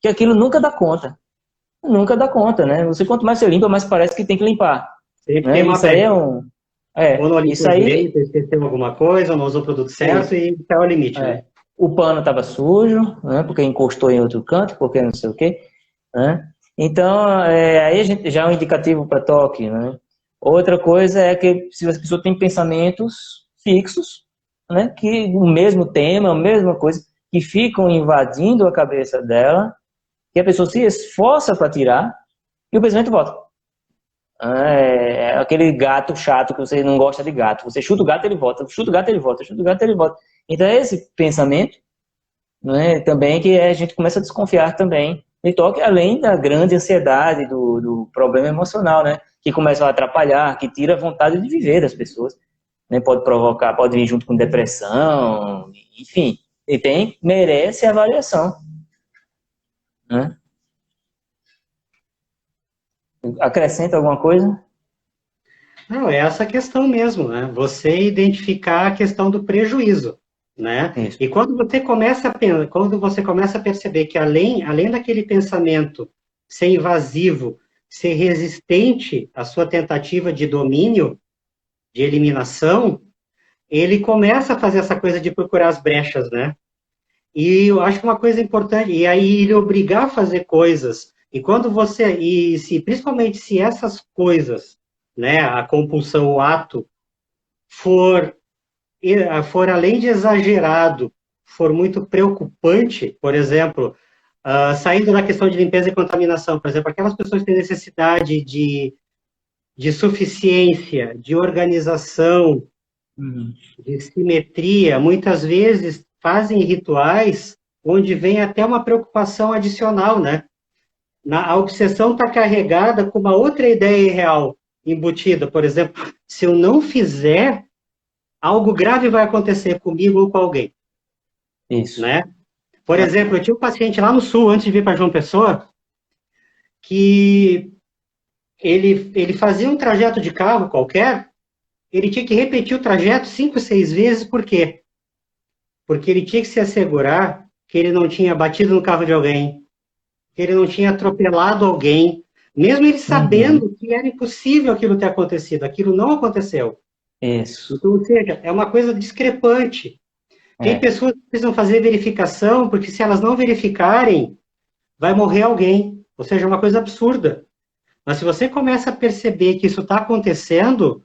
que aquilo nunca dá conta. Nunca dá conta, né? Você, quanto mais você limpa, mais parece que tem que limpar. Sempre né? tem uma Isso aí é um... ou não isso aí... direito, esqueceu alguma coisa, não usou o produto certo e é o limite, né? O pano estava sujo, né? Porque encostou em outro canto, porque não sei o quê. Né? Então, aí a gente já é um indicativo para toque, né? Outra coisa é que se a pessoa tem pensamentos fixos, né? Que o mesmo tema, a mesma coisa, que ficam invadindo a cabeça dela, que a pessoa se esforça para tirar e o pensamento volta. Aquele gato chato que você não gosta de gato. Você chuta o gato, ele volta. Chuta o gato, ele volta. Chuta o gato, ele volta. Então é esse pensamento, né, também que a gente começa a desconfiar também de toque, além da grande ansiedade, do problema emocional, né, que começa a atrapalhar, que tira a vontade de viver das pessoas. Né, pode vir junto com depressão, enfim. E merece avaliação. Né? Acrescenta alguma coisa? Não, é essa questão mesmo, né? Você identificar a questão do prejuízo, né? Isso. E quando você começa a perceber que além daquele pensamento ser invasivo, ser resistente à sua tentativa de domínio, de eliminação, ele começa a fazer essa coisa de procurar as brechas, né? E eu acho que uma coisa importante, e aí ele obrigar a fazer coisas, principalmente se essas coisas, né, a compulsão, o ato, for além de exagerado, for muito preocupante, por exemplo, saindo da questão de limpeza e contaminação, por exemplo, aquelas pessoas que têm necessidade de suficiência, de organização, de simetria, muitas vezes fazem rituais onde vem até uma preocupação adicional, né? A obsessão está carregada com uma outra ideia irreal embutida. Por exemplo, se eu não fizer, algo grave vai acontecer comigo ou com alguém. Isso. Né? Por exemplo, eu tinha um paciente lá no Sul, antes de vir para João Pessoa, que ele fazia um trajeto de carro qualquer, ele tinha que repetir o trajeto 5, 6 vezes, por quê? Porque ele tinha que se assegurar que ele não tinha batido no carro de alguém, que ele não tinha atropelado alguém, mesmo ele sabendo que era impossível aquilo ter acontecido, aquilo não aconteceu. Isso. Então, ou seja, é uma coisa discrepante. Tem pessoas que precisam fazer verificação, porque se elas não verificarem, vai morrer alguém. Ou seja, é uma coisa absurda. Mas se você começa a perceber que isso está acontecendo,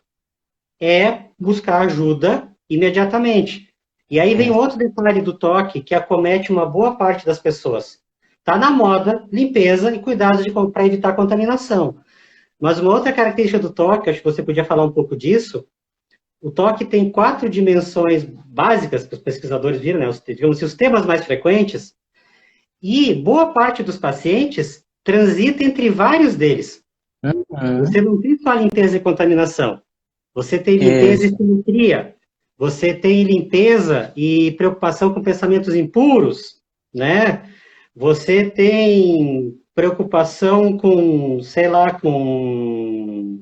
é buscar ajuda imediatamente. E aí vem outro detalhe do toque que acomete uma boa parte das pessoas. Está na moda limpeza e cuidados para evitar contaminação. Mas uma outra característica do toque, acho que você podia falar um pouco disso, o toque tem 4 dimensões básicas que os pesquisadores viram, né, digamos, os temas mais frequentes, e boa parte dos pacientes transita entre vários deles. Você não tem só limpeza e contaminação, você tem limpeza e simetria, você tem limpeza e preocupação com pensamentos impuros, né? Você tem preocupação com, sei lá, com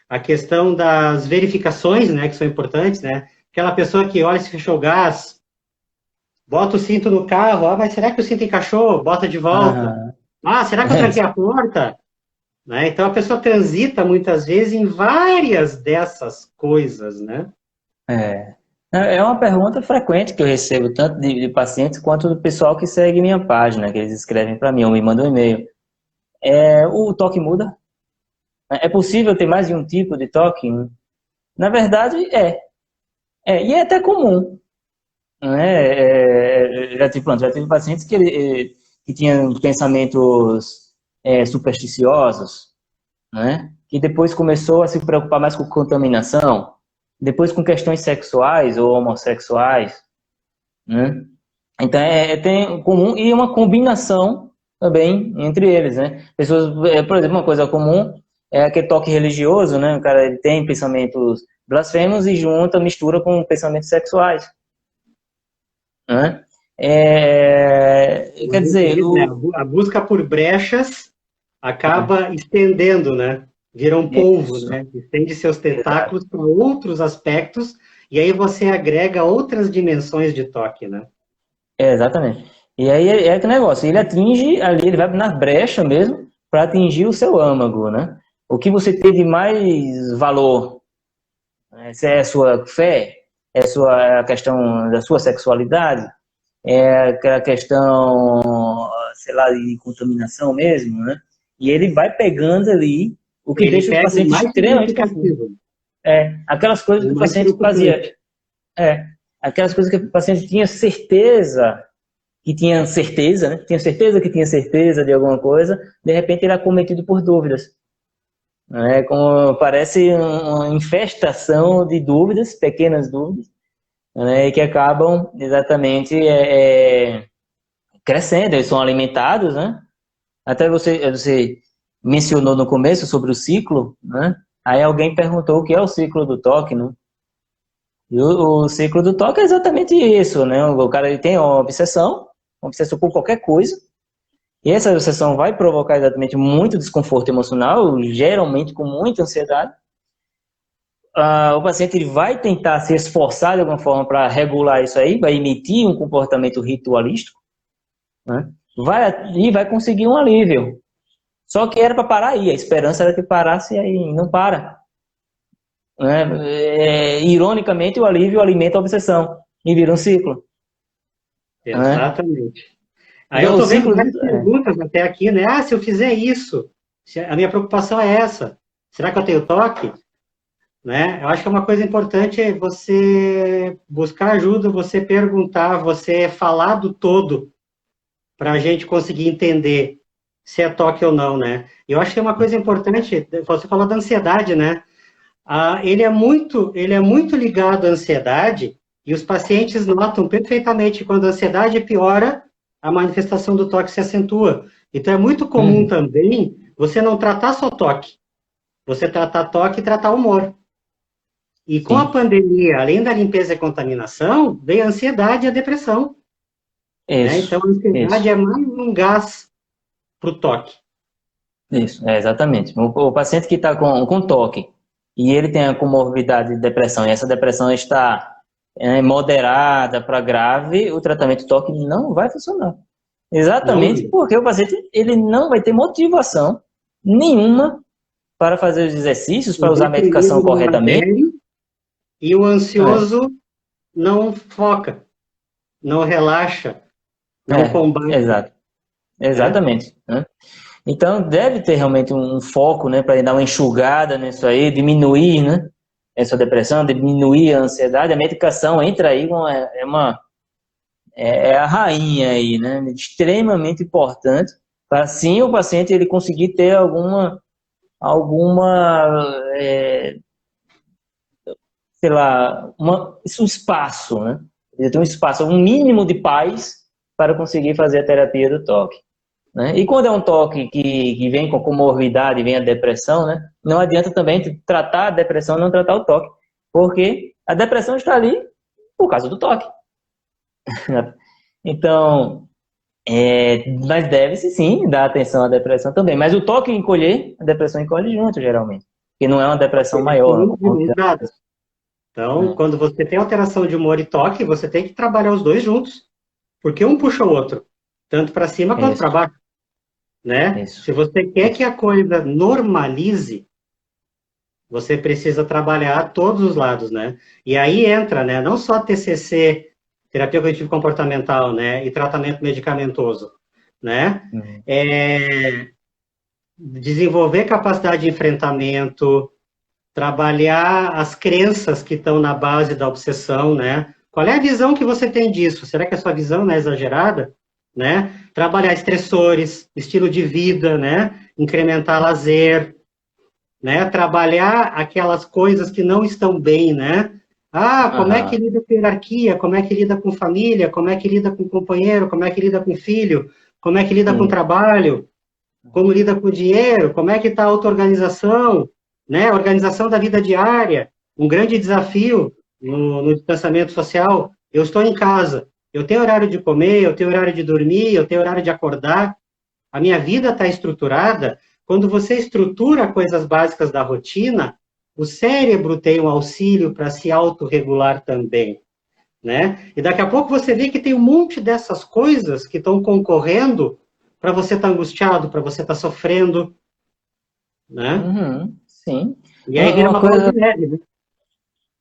a questão das verificações, né, que são importantes, né? Aquela pessoa que olha se fechou o gás, bota o cinto no carro, mas será que o cinto encaixou? Bota de volta. Será que eu tranquei a porta? Né? Então, a pessoa transita, muitas vezes, em várias dessas coisas, né? É uma pergunta frequente que eu recebo, tanto de pacientes quanto do pessoal que segue minha página, que eles escrevem para mim ou me mandam um e-mail. O toque muda? É possível ter mais de um tipo de toque? Na verdade, e é até comum. Já tive pacientes que tinham pensamentos supersticiosos, né? Que depois começou a se preocupar mais com contaminação, depois com questões sexuais ou homossexuais, né? Então tem comum e uma combinação também entre eles, né? Pessoas, por exemplo, uma coisa comum é aquele toque religioso, né? O cara ele tem pensamentos blasfemos e mistura com pensamentos sexuais, né? Quer dizer, a busca por brechas acaba estendendo, né? Vira um polvo, né? Estende seus tentáculos para outros aspectos e aí você agrega outras dimensões de toque, né? Exatamente. E aí é aquele negócio, ele atinge ali, ele vai na brecha mesmo para atingir o seu âmago, né? O que você tem de mais valor, né? Se é a sua fé, a questão da sua sexualidade, é aquela questão, sei lá, de contaminação mesmo, né? E ele vai pegando ali o que deixa o paciente extremamente confuso. Aquelas coisas que o paciente fazia. Aquelas coisas que o paciente tinha certeza que tinha certeza, né? Tinha certeza que tinha certeza de alguma coisa, de repente ele é acometido por dúvidas. Como parece uma infestação de dúvidas, pequenas dúvidas, né? Que acabam exatamente crescendo, eles são alimentados, né? Até você mencionou no começo sobre o ciclo, né? Aí alguém perguntou o que é o ciclo do toque, né? E o ciclo do toque é exatamente isso, né? O cara ele tem uma obsessão por qualquer coisa, e essa obsessão vai provocar exatamente muito desconforto emocional, geralmente com muita ansiedade. O paciente ele vai tentar se esforçar de alguma forma para regular isso aí, vai emitir um comportamento ritualístico, né? Vai conseguir um alívio. Só que era para parar aí, a esperança era que parasse aí, não para. Ironicamente, o alívio alimenta a obsessão e vira um ciclo. Exatamente. Aí eu estou vendo várias perguntas até aqui, né? Se eu fizer isso, a minha preocupação é essa. Será que eu tenho toque? Né? Eu acho que é uma coisa importante você buscar ajuda, você perguntar, você falar do todo, para a gente conseguir entender se é toque ou não, né? Eu acho que é uma coisa importante, você falou da ansiedade, né? Ele é muito ligado à ansiedade, e os pacientes notam perfeitamente quando a ansiedade piora, a manifestação do toque se acentua. Então é muito comum também você não tratar só toque, você tratar toque e tratar humor. E com a pandemia, além da limpeza e contaminação, veio a ansiedade e a depressão. Né? Então, a ansiedade é mais um gás para o toque. Isso, exatamente. O paciente que está com toque, e ele tem a comorbidade de depressão, e essa depressão está moderada para grave, o tratamento TOC não vai funcionar. Não, Exatamente porque o paciente ele não vai ter motivação nenhuma para fazer os exercícios, para o usar a medicação deprimido não corretamente. adere e o É, ansioso não foca, não relaxa, não combate, exato, né? exatamente, né? Então, deve ter realmente um foco, né, para dar uma enxugada nisso aí, diminuir, né, essa depressão, diminuir a ansiedade. A medicação entra aí, é a rainha aí, né, extremamente importante para sim o paciente ele conseguir ter alguma sei lá, um espaço, né? Ele tem um espaço, um mínimo de paz para conseguir fazer a terapia do toque. Né? E quando é um toque que vem com comorbidade, vem a depressão, né? Não adianta também tratar a depressão e não tratar o toque, porque a depressão está ali por causa do toque. Então, mas deve-se sim dar atenção à depressão também. Mas o toque encolher, a depressão encolhe junto, geralmente. Porque não é uma depressão Eles maior. estão de mãos dadas. Então, Né? quando você tem alteração de humor e toque, você tem que trabalhar os dois juntos, porque um puxa o outro, tanto para cima quanto para Isso, baixo, né? isso, Se você quer que isso. a coisa normalize, você precisa trabalhar todos os lados, né? E aí entra, né? Não só TCC, terapia cognitivo comportamental, né? E tratamento medicamentoso, né? Uhum. Desenvolver capacidade de enfrentamento, trabalhar as crenças que estão na base da obsessão, né? Qual é a visão que você tem disso? Será que a sua visão não é exagerada? Né? Trabalhar estressores, estilo de vida, né? Incrementar lazer, né? Trabalhar aquelas coisas que não estão bem, né? Ah, como é que Aham. lida com hierarquia? Como é que lida com família? Como é que lida com companheiro? Como é que lida com filho? Como é que lida com Sim. trabalho? Como lida com o dinheiro? Como é que está a auto-organização? Né? Organização da vida diária, um grande desafio no distanciamento social. Eu estou em casa, eu tenho horário de comer, eu tenho horário de dormir, eu tenho horário de acordar. A minha vida está estruturada. Quando você estrutura coisas básicas da rotina, o cérebro tem um auxílio para se autorregular também, né? E daqui a pouco você vê que tem um monte dessas coisas que estão concorrendo para você estar angustiado, para você estar sofrendo, né? Uhum. Sim. E aí vira Uma uma bola de coisa, neve, né?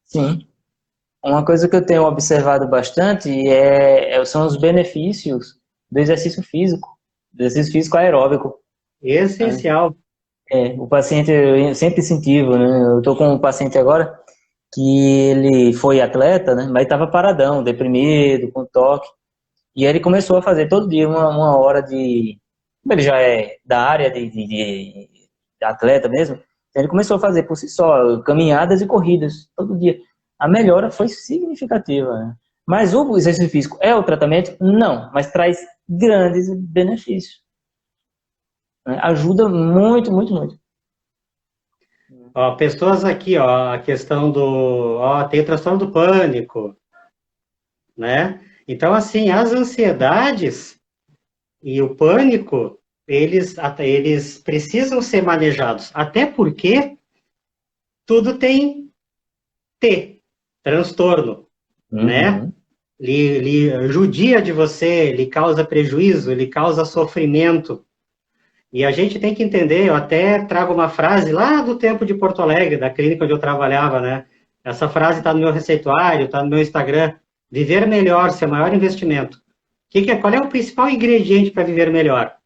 sim. Uma coisa que eu tenho observado bastante são os benefícios do exercício físico, do exercício físico aeróbico. Né? Essencial. O paciente, eu sempre incentivo, né? Eu estou com um paciente agora que ele foi atleta, né? Mas estava paradão, deprimido, com toque. E aí ele começou a fazer todo dia uma hora de... Ele já é da área de atleta mesmo. Então ele começou a fazer por si só caminhadas e corridas todo dia. A melhora foi significativa, né? Mas o exercício físico é o tratamento? Não, mas traz grandes benefícios. Né? Ajuda muito, muito, muito. Ó, pessoas aqui, ó, a questão do, ó, tem o transtorno do pânico, né? Então, assim, as ansiedades e o pânico, eles precisam ser manejados, até porque tudo tem T, transtorno, né? Uhum. Ele judia de você, lhe causa prejuízo, lhe causa sofrimento. E a gente tem que entender, eu até trago uma frase lá do tempo de Porto Alegre, da clínica onde eu trabalhava, né? Essa frase está no meu receituário, está no meu Instagram. Viver melhor, seu maior investimento. Qual é o principal ingrediente para viver melhor?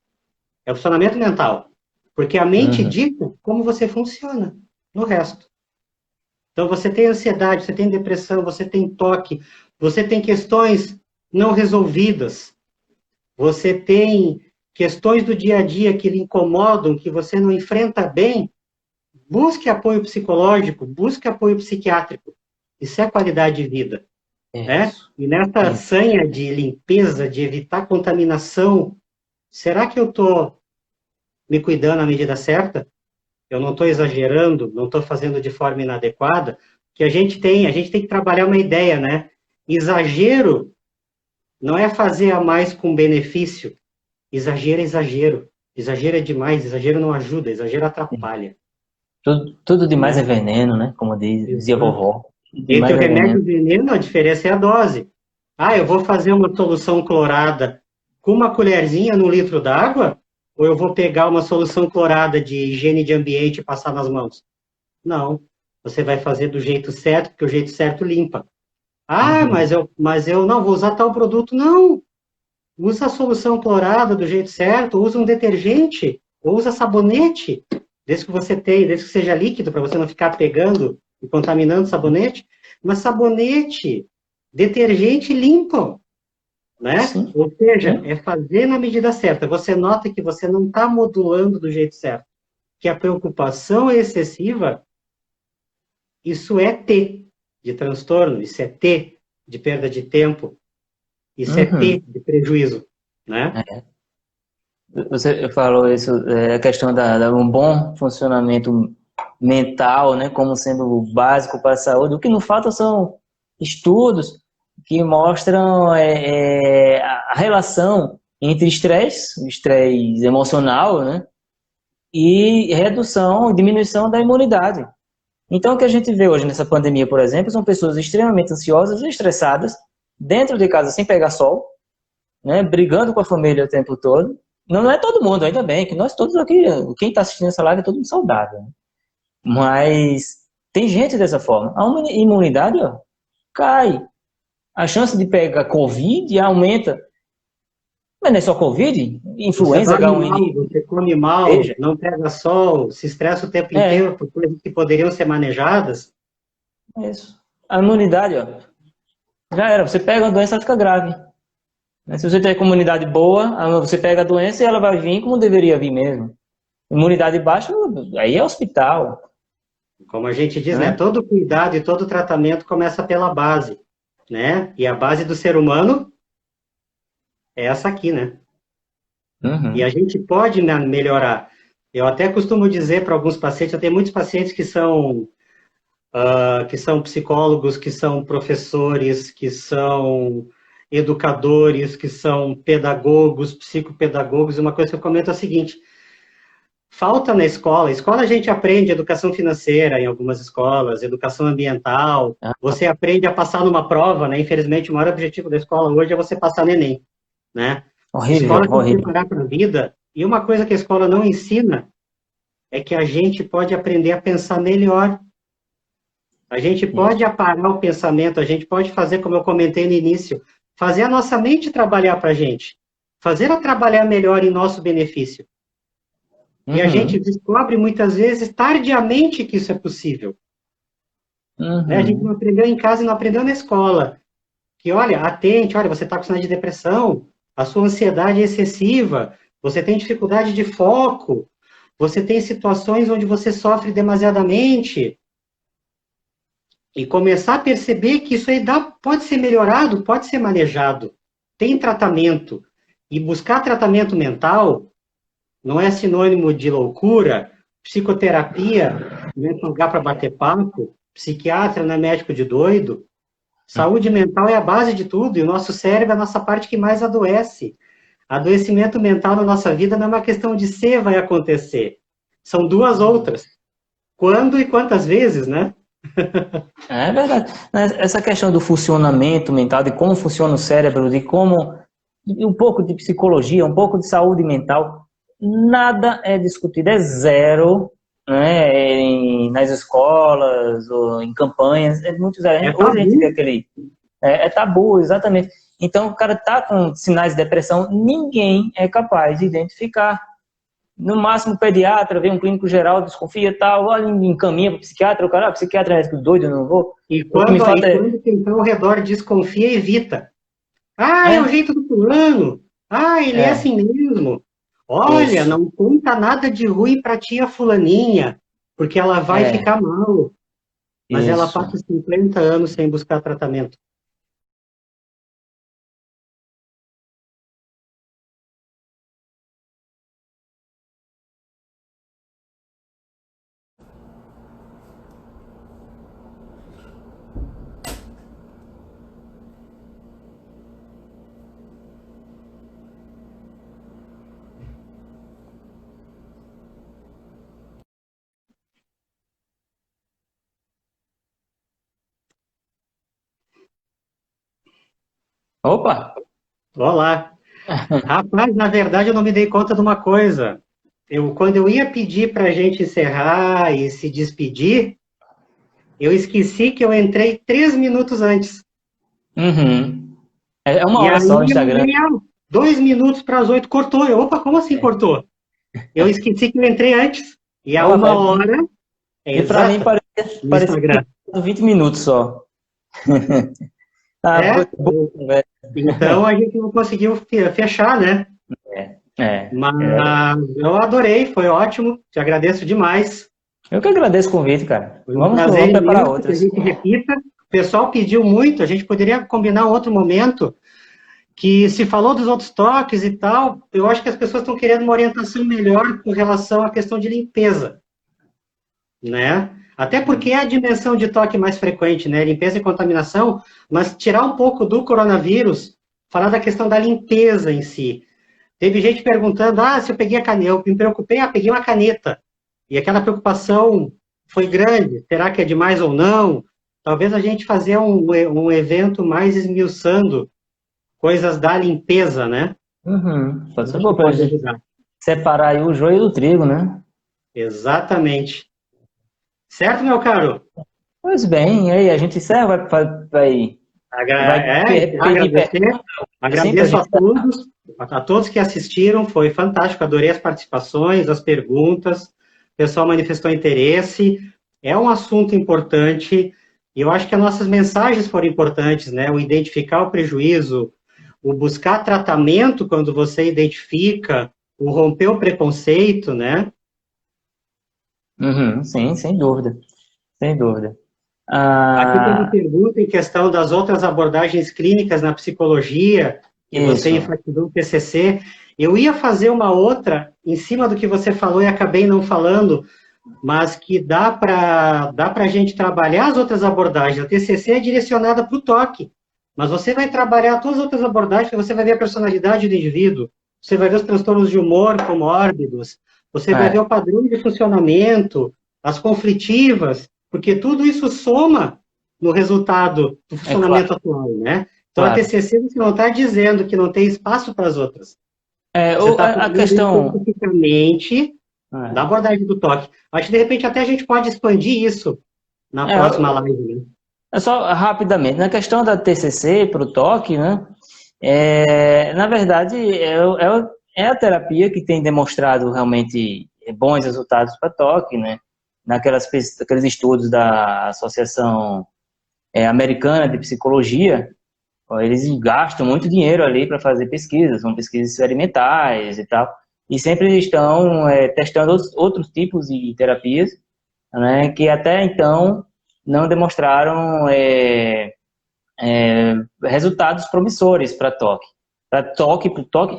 É o funcionamento mental. Porque a mente Uhum. dita como você funciona no resto. Então, você tem ansiedade, você tem depressão, você tem toque, você tem questões não resolvidas, você tem questões do dia a dia que lhe incomodam, que você não enfrenta bem, busque apoio psicológico, busque apoio psiquiátrico. Isso é qualidade de vida, né? Isso. E nessa Isso. sanha de limpeza, de evitar contaminação, será que eu estou me cuidando à medida certa? Eu não estou exagerando, não estou fazendo de forma inadequada? Que a gente tem que trabalhar uma ideia, né? Exagero não é fazer a mais com benefício. Exagero é exagero. Exagero é demais, exagero não ajuda, exagero atrapalha. Tudo demais é né? veneno, né? Como dizia a Exato. vovó. Tudo Entre demais o é remédio e veneno. o veneno, a diferença é a dose. Ah, eu vou fazer uma solução clorada com uma colherzinha no litro d'água, ou eu vou pegar uma solução clorada de higiene de ambiente e passar nas mãos? Não. Você vai fazer do jeito certo, porque o jeito certo limpa. Ah, Uhum. mas eu não vou usar tal produto. Não. Usa a solução clorada do jeito certo, usa um detergente, ou usa sabonete, desde que você tenha, desde que seja líquido, para você não ficar pegando e contaminando o sabonete. Mas sabonete, detergente limpam, né? Sim, Ou seja, sim. é fazer na medida certa. Você nota que você não está modulando do jeito certo, que a preocupação é excessiva. Isso é T de transtorno, isso é T de perda de tempo, isso é T Uhum. de prejuízo, né? Você falou isso, a questão da um bom funcionamento mental, né, como sendo o básico para a saúde. O que não falta são estudos que mostram a relação entre estresse, o estresse emocional, né, e redução, diminuição da imunidade. Então, o que a gente vê hoje nessa pandemia, por exemplo, são pessoas extremamente ansiosas e estressadas, dentro de casa sem pegar sol, né, brigando com a família o tempo todo. Não é todo mundo, ainda bem, que nós todos aqui, quem está assistindo essa live é todo mundo saudável. Né? Mas tem gente dessa forma. A imunidade, ó, cai. A chance de pegar Covid aumenta. Mas não é só Covid, Você influenza dorme mal, H1N1, você come mal, veja. não pega sol, se estressa o tempo É, inteiro por coisas que poderiam ser manejadas. é isso. A imunidade, ó, já era. Você pega uma doença, ela fica grave. Né? Se você tem imunidade boa, você pega a doença e ela vai vir como deveria vir mesmo. Imunidade baixa, aí é hospital, Como a gente diz, né? né? Todo cuidado e todo tratamento começa pela base, né? E a base do ser humano é essa aqui, né? E a Uhum. gente pode melhorar. Eu até costumo dizer para alguns pacientes, eu tenho muitos pacientes que são psicólogos, que são professores, que são educadores, que são pedagogos, psicopedagogos, e uma coisa que eu comento é a seguinte: falta na escola. Escola a gente aprende educação financeira em algumas escolas, educação ambiental. Ah, Você aprende a passar numa prova, né? Infelizmente, o maior objetivo da escola hoje é você passar no Enem, né? horrível, Escola tem que horrível. preparar para a vida. E uma coisa que a escola não ensina é que a gente pode aprender a pensar melhor. A gente pode Isso. aparar o pensamento, a gente pode fazer, como eu comentei no início, fazer a nossa mente trabalhar para a gente, fazer ela trabalhar melhor em nosso benefício. E a gente Uhum. descobre muitas vezes tardiamente que isso é possível. Né? A gente não Uhum. aprendeu em casa e não aprendeu na escola. Que, olha, atente, olha, você está com sinal de depressão, a sua ansiedade é excessiva, você tem dificuldade de foco, você tem situações onde você sofre demasiadamente. E começar a perceber que isso aí pode ser melhorado, pode ser manejado. Tem tratamento. E buscar tratamento mental não é sinônimo de loucura. Psicoterapia não é lugar para bater papo. Psiquiatra não é médico de doido. Saúde mental é a base de tudo, e o nosso cérebro é a nossa parte que mais adoece. Adoecimento mental na nossa vida não é uma questão de se vai acontecer. São duas outras. Quando e quantas vezes, né? É verdade. Essa questão do funcionamento mental, de como funciona o cérebro, de como. Um pouco de psicologia, um pouco de saúde mental, nada é discutido, é zero, né, nas escolas, ou em campanhas, é muito zero. É Hoje a gente vê tabu. aquele. É tabu, exatamente. Então, o cara tá com sinais de depressão, ninguém é capaz de identificar. No máximo, o pediatra, vê um clínico geral, desconfia e tal, olha, encaminha para o psiquiatra, o cara, psiquiatra é doido, eu não vou. O que me falta E é. quando quem está ao redor desconfia, evita. Ah, é o É, jeito do fulano. Ah, ele é é, assim mesmo. Olha, isso. não conta nada de ruim para tia fulaninha, porque ela vai É, ficar mal. Mas ela isso. passa 50 anos sem buscar tratamento. Opa! Olá. Rapaz, na verdade eu não me dei conta de uma coisa. Quando eu ia pedir para a gente encerrar e se despedir, eu esqueci que eu entrei 3 minutos antes. Uhum. É uma E hora aí só o eu Instagram. vi, 2 minutos para as 8, cortou. Opa, como assim É. cortou? Eu esqueci que eu entrei antes. E a Ó, 1 hora é e pra mim exata no parecia que Instagram. tinha 20 minutos só. Ah, foi É, boa conversa. então a gente não conseguiu fechar, né? Mas É. eu adorei, foi ótimo, te agradeço demais. Eu que agradeço o convite, cara. Foi um Vamos prazer preparar imenso que a outras. gente repita. O pessoal pediu muito, a gente poderia combinar um outro momento que se falou dos outros toques e tal. Eu acho que as pessoas estão querendo uma orientação melhor com relação à questão de limpeza, né? Até porque é a dimensão de toque mais frequente, né? Limpeza e contaminação, mas tirar um pouco do coronavírus, falar da questão da limpeza em si. Teve gente perguntando, se eu peguei a caneta, eu me preocupei, peguei uma caneta. E aquela preocupação foi grande, será que é demais ou não? Talvez a gente fazer um evento mais esmiuçando coisas da limpeza, né? Uhum. Pode Eu ser acho que bom pra pode gente ajudar. separar aí o joio do trigo, né? Exatamente. Certo, meu caro? Pois bem, e aí a gente encerra, vai pedir Agradecer. pergunta, assim, pra Agradeço gente. a todos que assistiram, foi fantástico, adorei as participações, as perguntas, o pessoal manifestou interesse, é um assunto importante, e eu acho que as nossas mensagens foram importantes, né? O identificar o prejuízo, o buscar tratamento quando você identifica, o romper o preconceito, né? Uhum, sim, sem dúvida, sem dúvida. Aqui tem uma Ah, pergunta em questão das outras abordagens clínicas na psicologia, que você isso. enfatizou no TCC. Eu ia fazer uma outra em cima do que você falou e acabei não falando, mas que dá para a gente trabalhar as outras abordagens. A TCC é direcionada para o toque, mas você vai trabalhar todas as outras abordagens, que você vai ver a personalidade do indivíduo, você vai ver os transtornos de humor comórbidos, você vai ver É, o padrão de funcionamento, as conflitivas, porque tudo isso soma no resultado do é claro, funcionamento atual, né? Então, a claro. TCC você não está dizendo que não tem espaço para as outras. Você está A falando questão. especificamente da É, abordagem do toque. Acho que, de repente, até a gente pode expandir isso na próxima é, live, né? é só rapidamente, na questão da TCC para o toque, né? Na verdade, é a terapia que tem demonstrado realmente bons resultados para toque, né? Aqueles estudos da Associação Americana de Psicologia, ó, eles gastam muito dinheiro ali para fazer pesquisas, são pesquisas experimentais e tal, e sempre estão testando outros tipos de terapias, né? Que até então não demonstraram resultados promissores para toque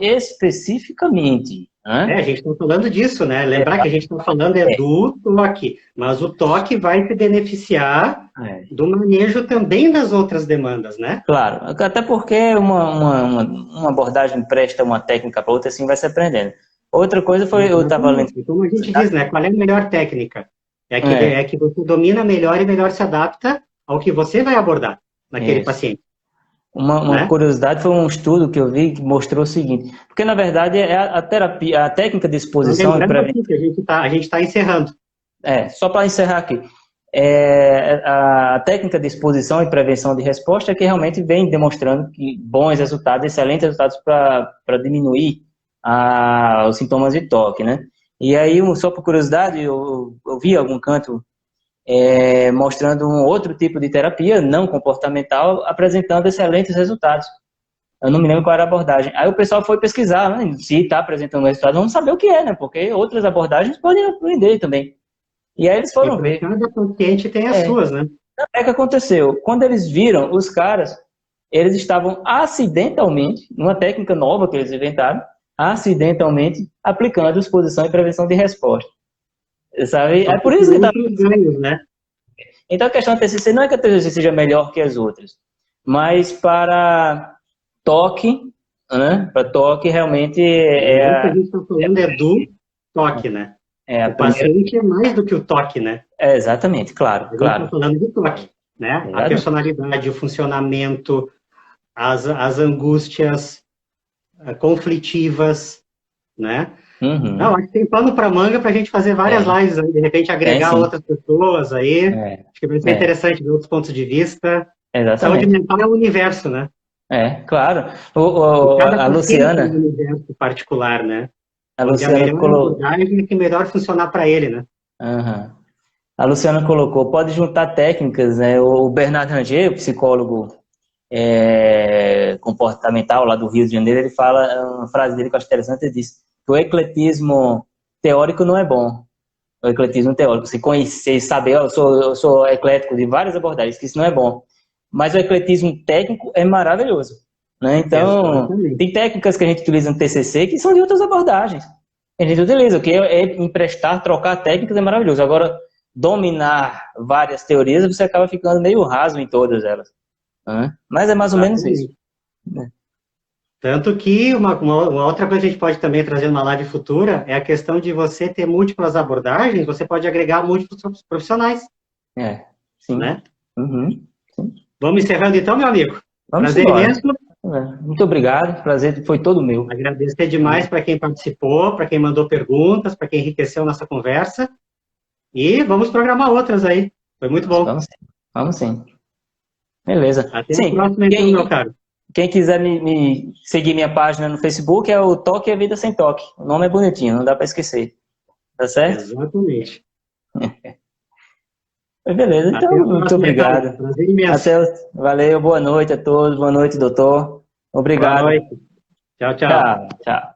especificamente, né? A gente está falando disso, né? Lembrar que a gente está falando do toque, mas o toque vai se beneficiar É, do manejo também das outras demandas, né? claro, até porque uma abordagem presta uma técnica para outra, assim vai se aprendendo. Outra coisa foi, eu estava lendo. Exatamente. E como a gente diz, né? Qual é a melhor técnica? É, É que você domina melhor e melhor se adapta ao que você vai abordar naquele isso. paciente, Uma né? curiosidade foi um estudo que eu vi que mostrou o seguinte, porque na verdade é a terapia, a técnica de Então, exposição e lembrando prevenção. aqui que a gente tá encerrando. Só para encerrar aqui, a técnica de exposição e prevenção de resposta é que realmente vem demonstrando que bons resultados, excelentes resultados para diminuir os sintomas de toque, né? E aí, só por curiosidade, eu vi algum canto mostrando um outro tipo de terapia não comportamental apresentando excelentes resultados. Eu não me lembro qual era a abordagem. Aí o pessoal foi pesquisar, né? Se está apresentando resultado, vamos saber o que é, né? Porque outras abordagens podem aprender também. E aí eles E foram para ver. cada paciente tem as É, suas, né? é que aconteceu. Quando eles viram, os caras, eles estavam acidentalmente, numa técnica nova que eles inventaram, acidentalmente aplicando exposição e prevenção de resposta. Sabe? Só É que por com isso que tá. outros ganhos, né? Então a questão da TCC não é que a TCC seja melhor que as outras, mas para toque, né? Para toque realmente Lembrando que a gente está falando do toque, né? é a O primeira. paciente é mais do que o toque, né? Exatamente, claro, A gente está claro. falando do toque, né? A Exatamente. personalidade, o funcionamento, as angústias conflitivas, né? Uhum. Não, acho que tem pano para manga para a gente fazer várias lives, aí, de repente agregar sim. outras pessoas aí. Acho que vai ser interessante ver outros pontos de vista. Exatamente. Saúde mental é o universo, né? Claro. Cada A paciente é um Luciana, universo particular, né? a Onde a Luciana melhor colocou. abordagem é que melhor funcionar para ele, né? Uhum. A Luciana colocou, pode juntar técnicas, né? O Bernard Ranger, o psicólogo comportamental lá do Rio de Janeiro, ele fala, uma frase dele que eu acho interessante, ele diz que o ecletismo teórico não é bom. O ecletismo teórico, você conhecer, saber, eu sou eclético de várias abordagens, que isso não é bom. Mas o ecletismo técnico é maravilhoso, né? Então, Exatamente. tem técnicas que a gente utiliza no TCC que são de outras abordagens. A gente utiliza, o que é emprestar, trocar técnicas é maravilhoso. Agora, dominar várias teorias, você acaba ficando meio raso em todas elas, né? Mas é mais ou menos isso. Exatamente. Tanto que uma outra coisa que a gente pode também trazer numa live futura é a questão de você ter múltiplas abordagens, você pode agregar múltiplos profissionais. Sim. Né? Sim. Vamos encerrando então, meu amigo. Vamos Prazer embora. imenso. Muito obrigado, prazer foi todo meu. Agradecer demais para quem participou, para quem mandou perguntas, para quem enriqueceu nossa conversa. E vamos programar outras aí. Foi muito bom. Vamos sim. Beleza. Até a Sim, próxima, então, meu caro. Quem quiser me seguir minha página no Facebook é o Toque é Vida Sem Toque. O nome é bonitinho, não dá para esquecer. Tá certo? Exatamente. Beleza, então, muito obrigado. Prazer imenso. Valeu, boa noite a todos. Boa noite, doutor. Obrigado. Boa noite. Tchau, tchau. Tchau.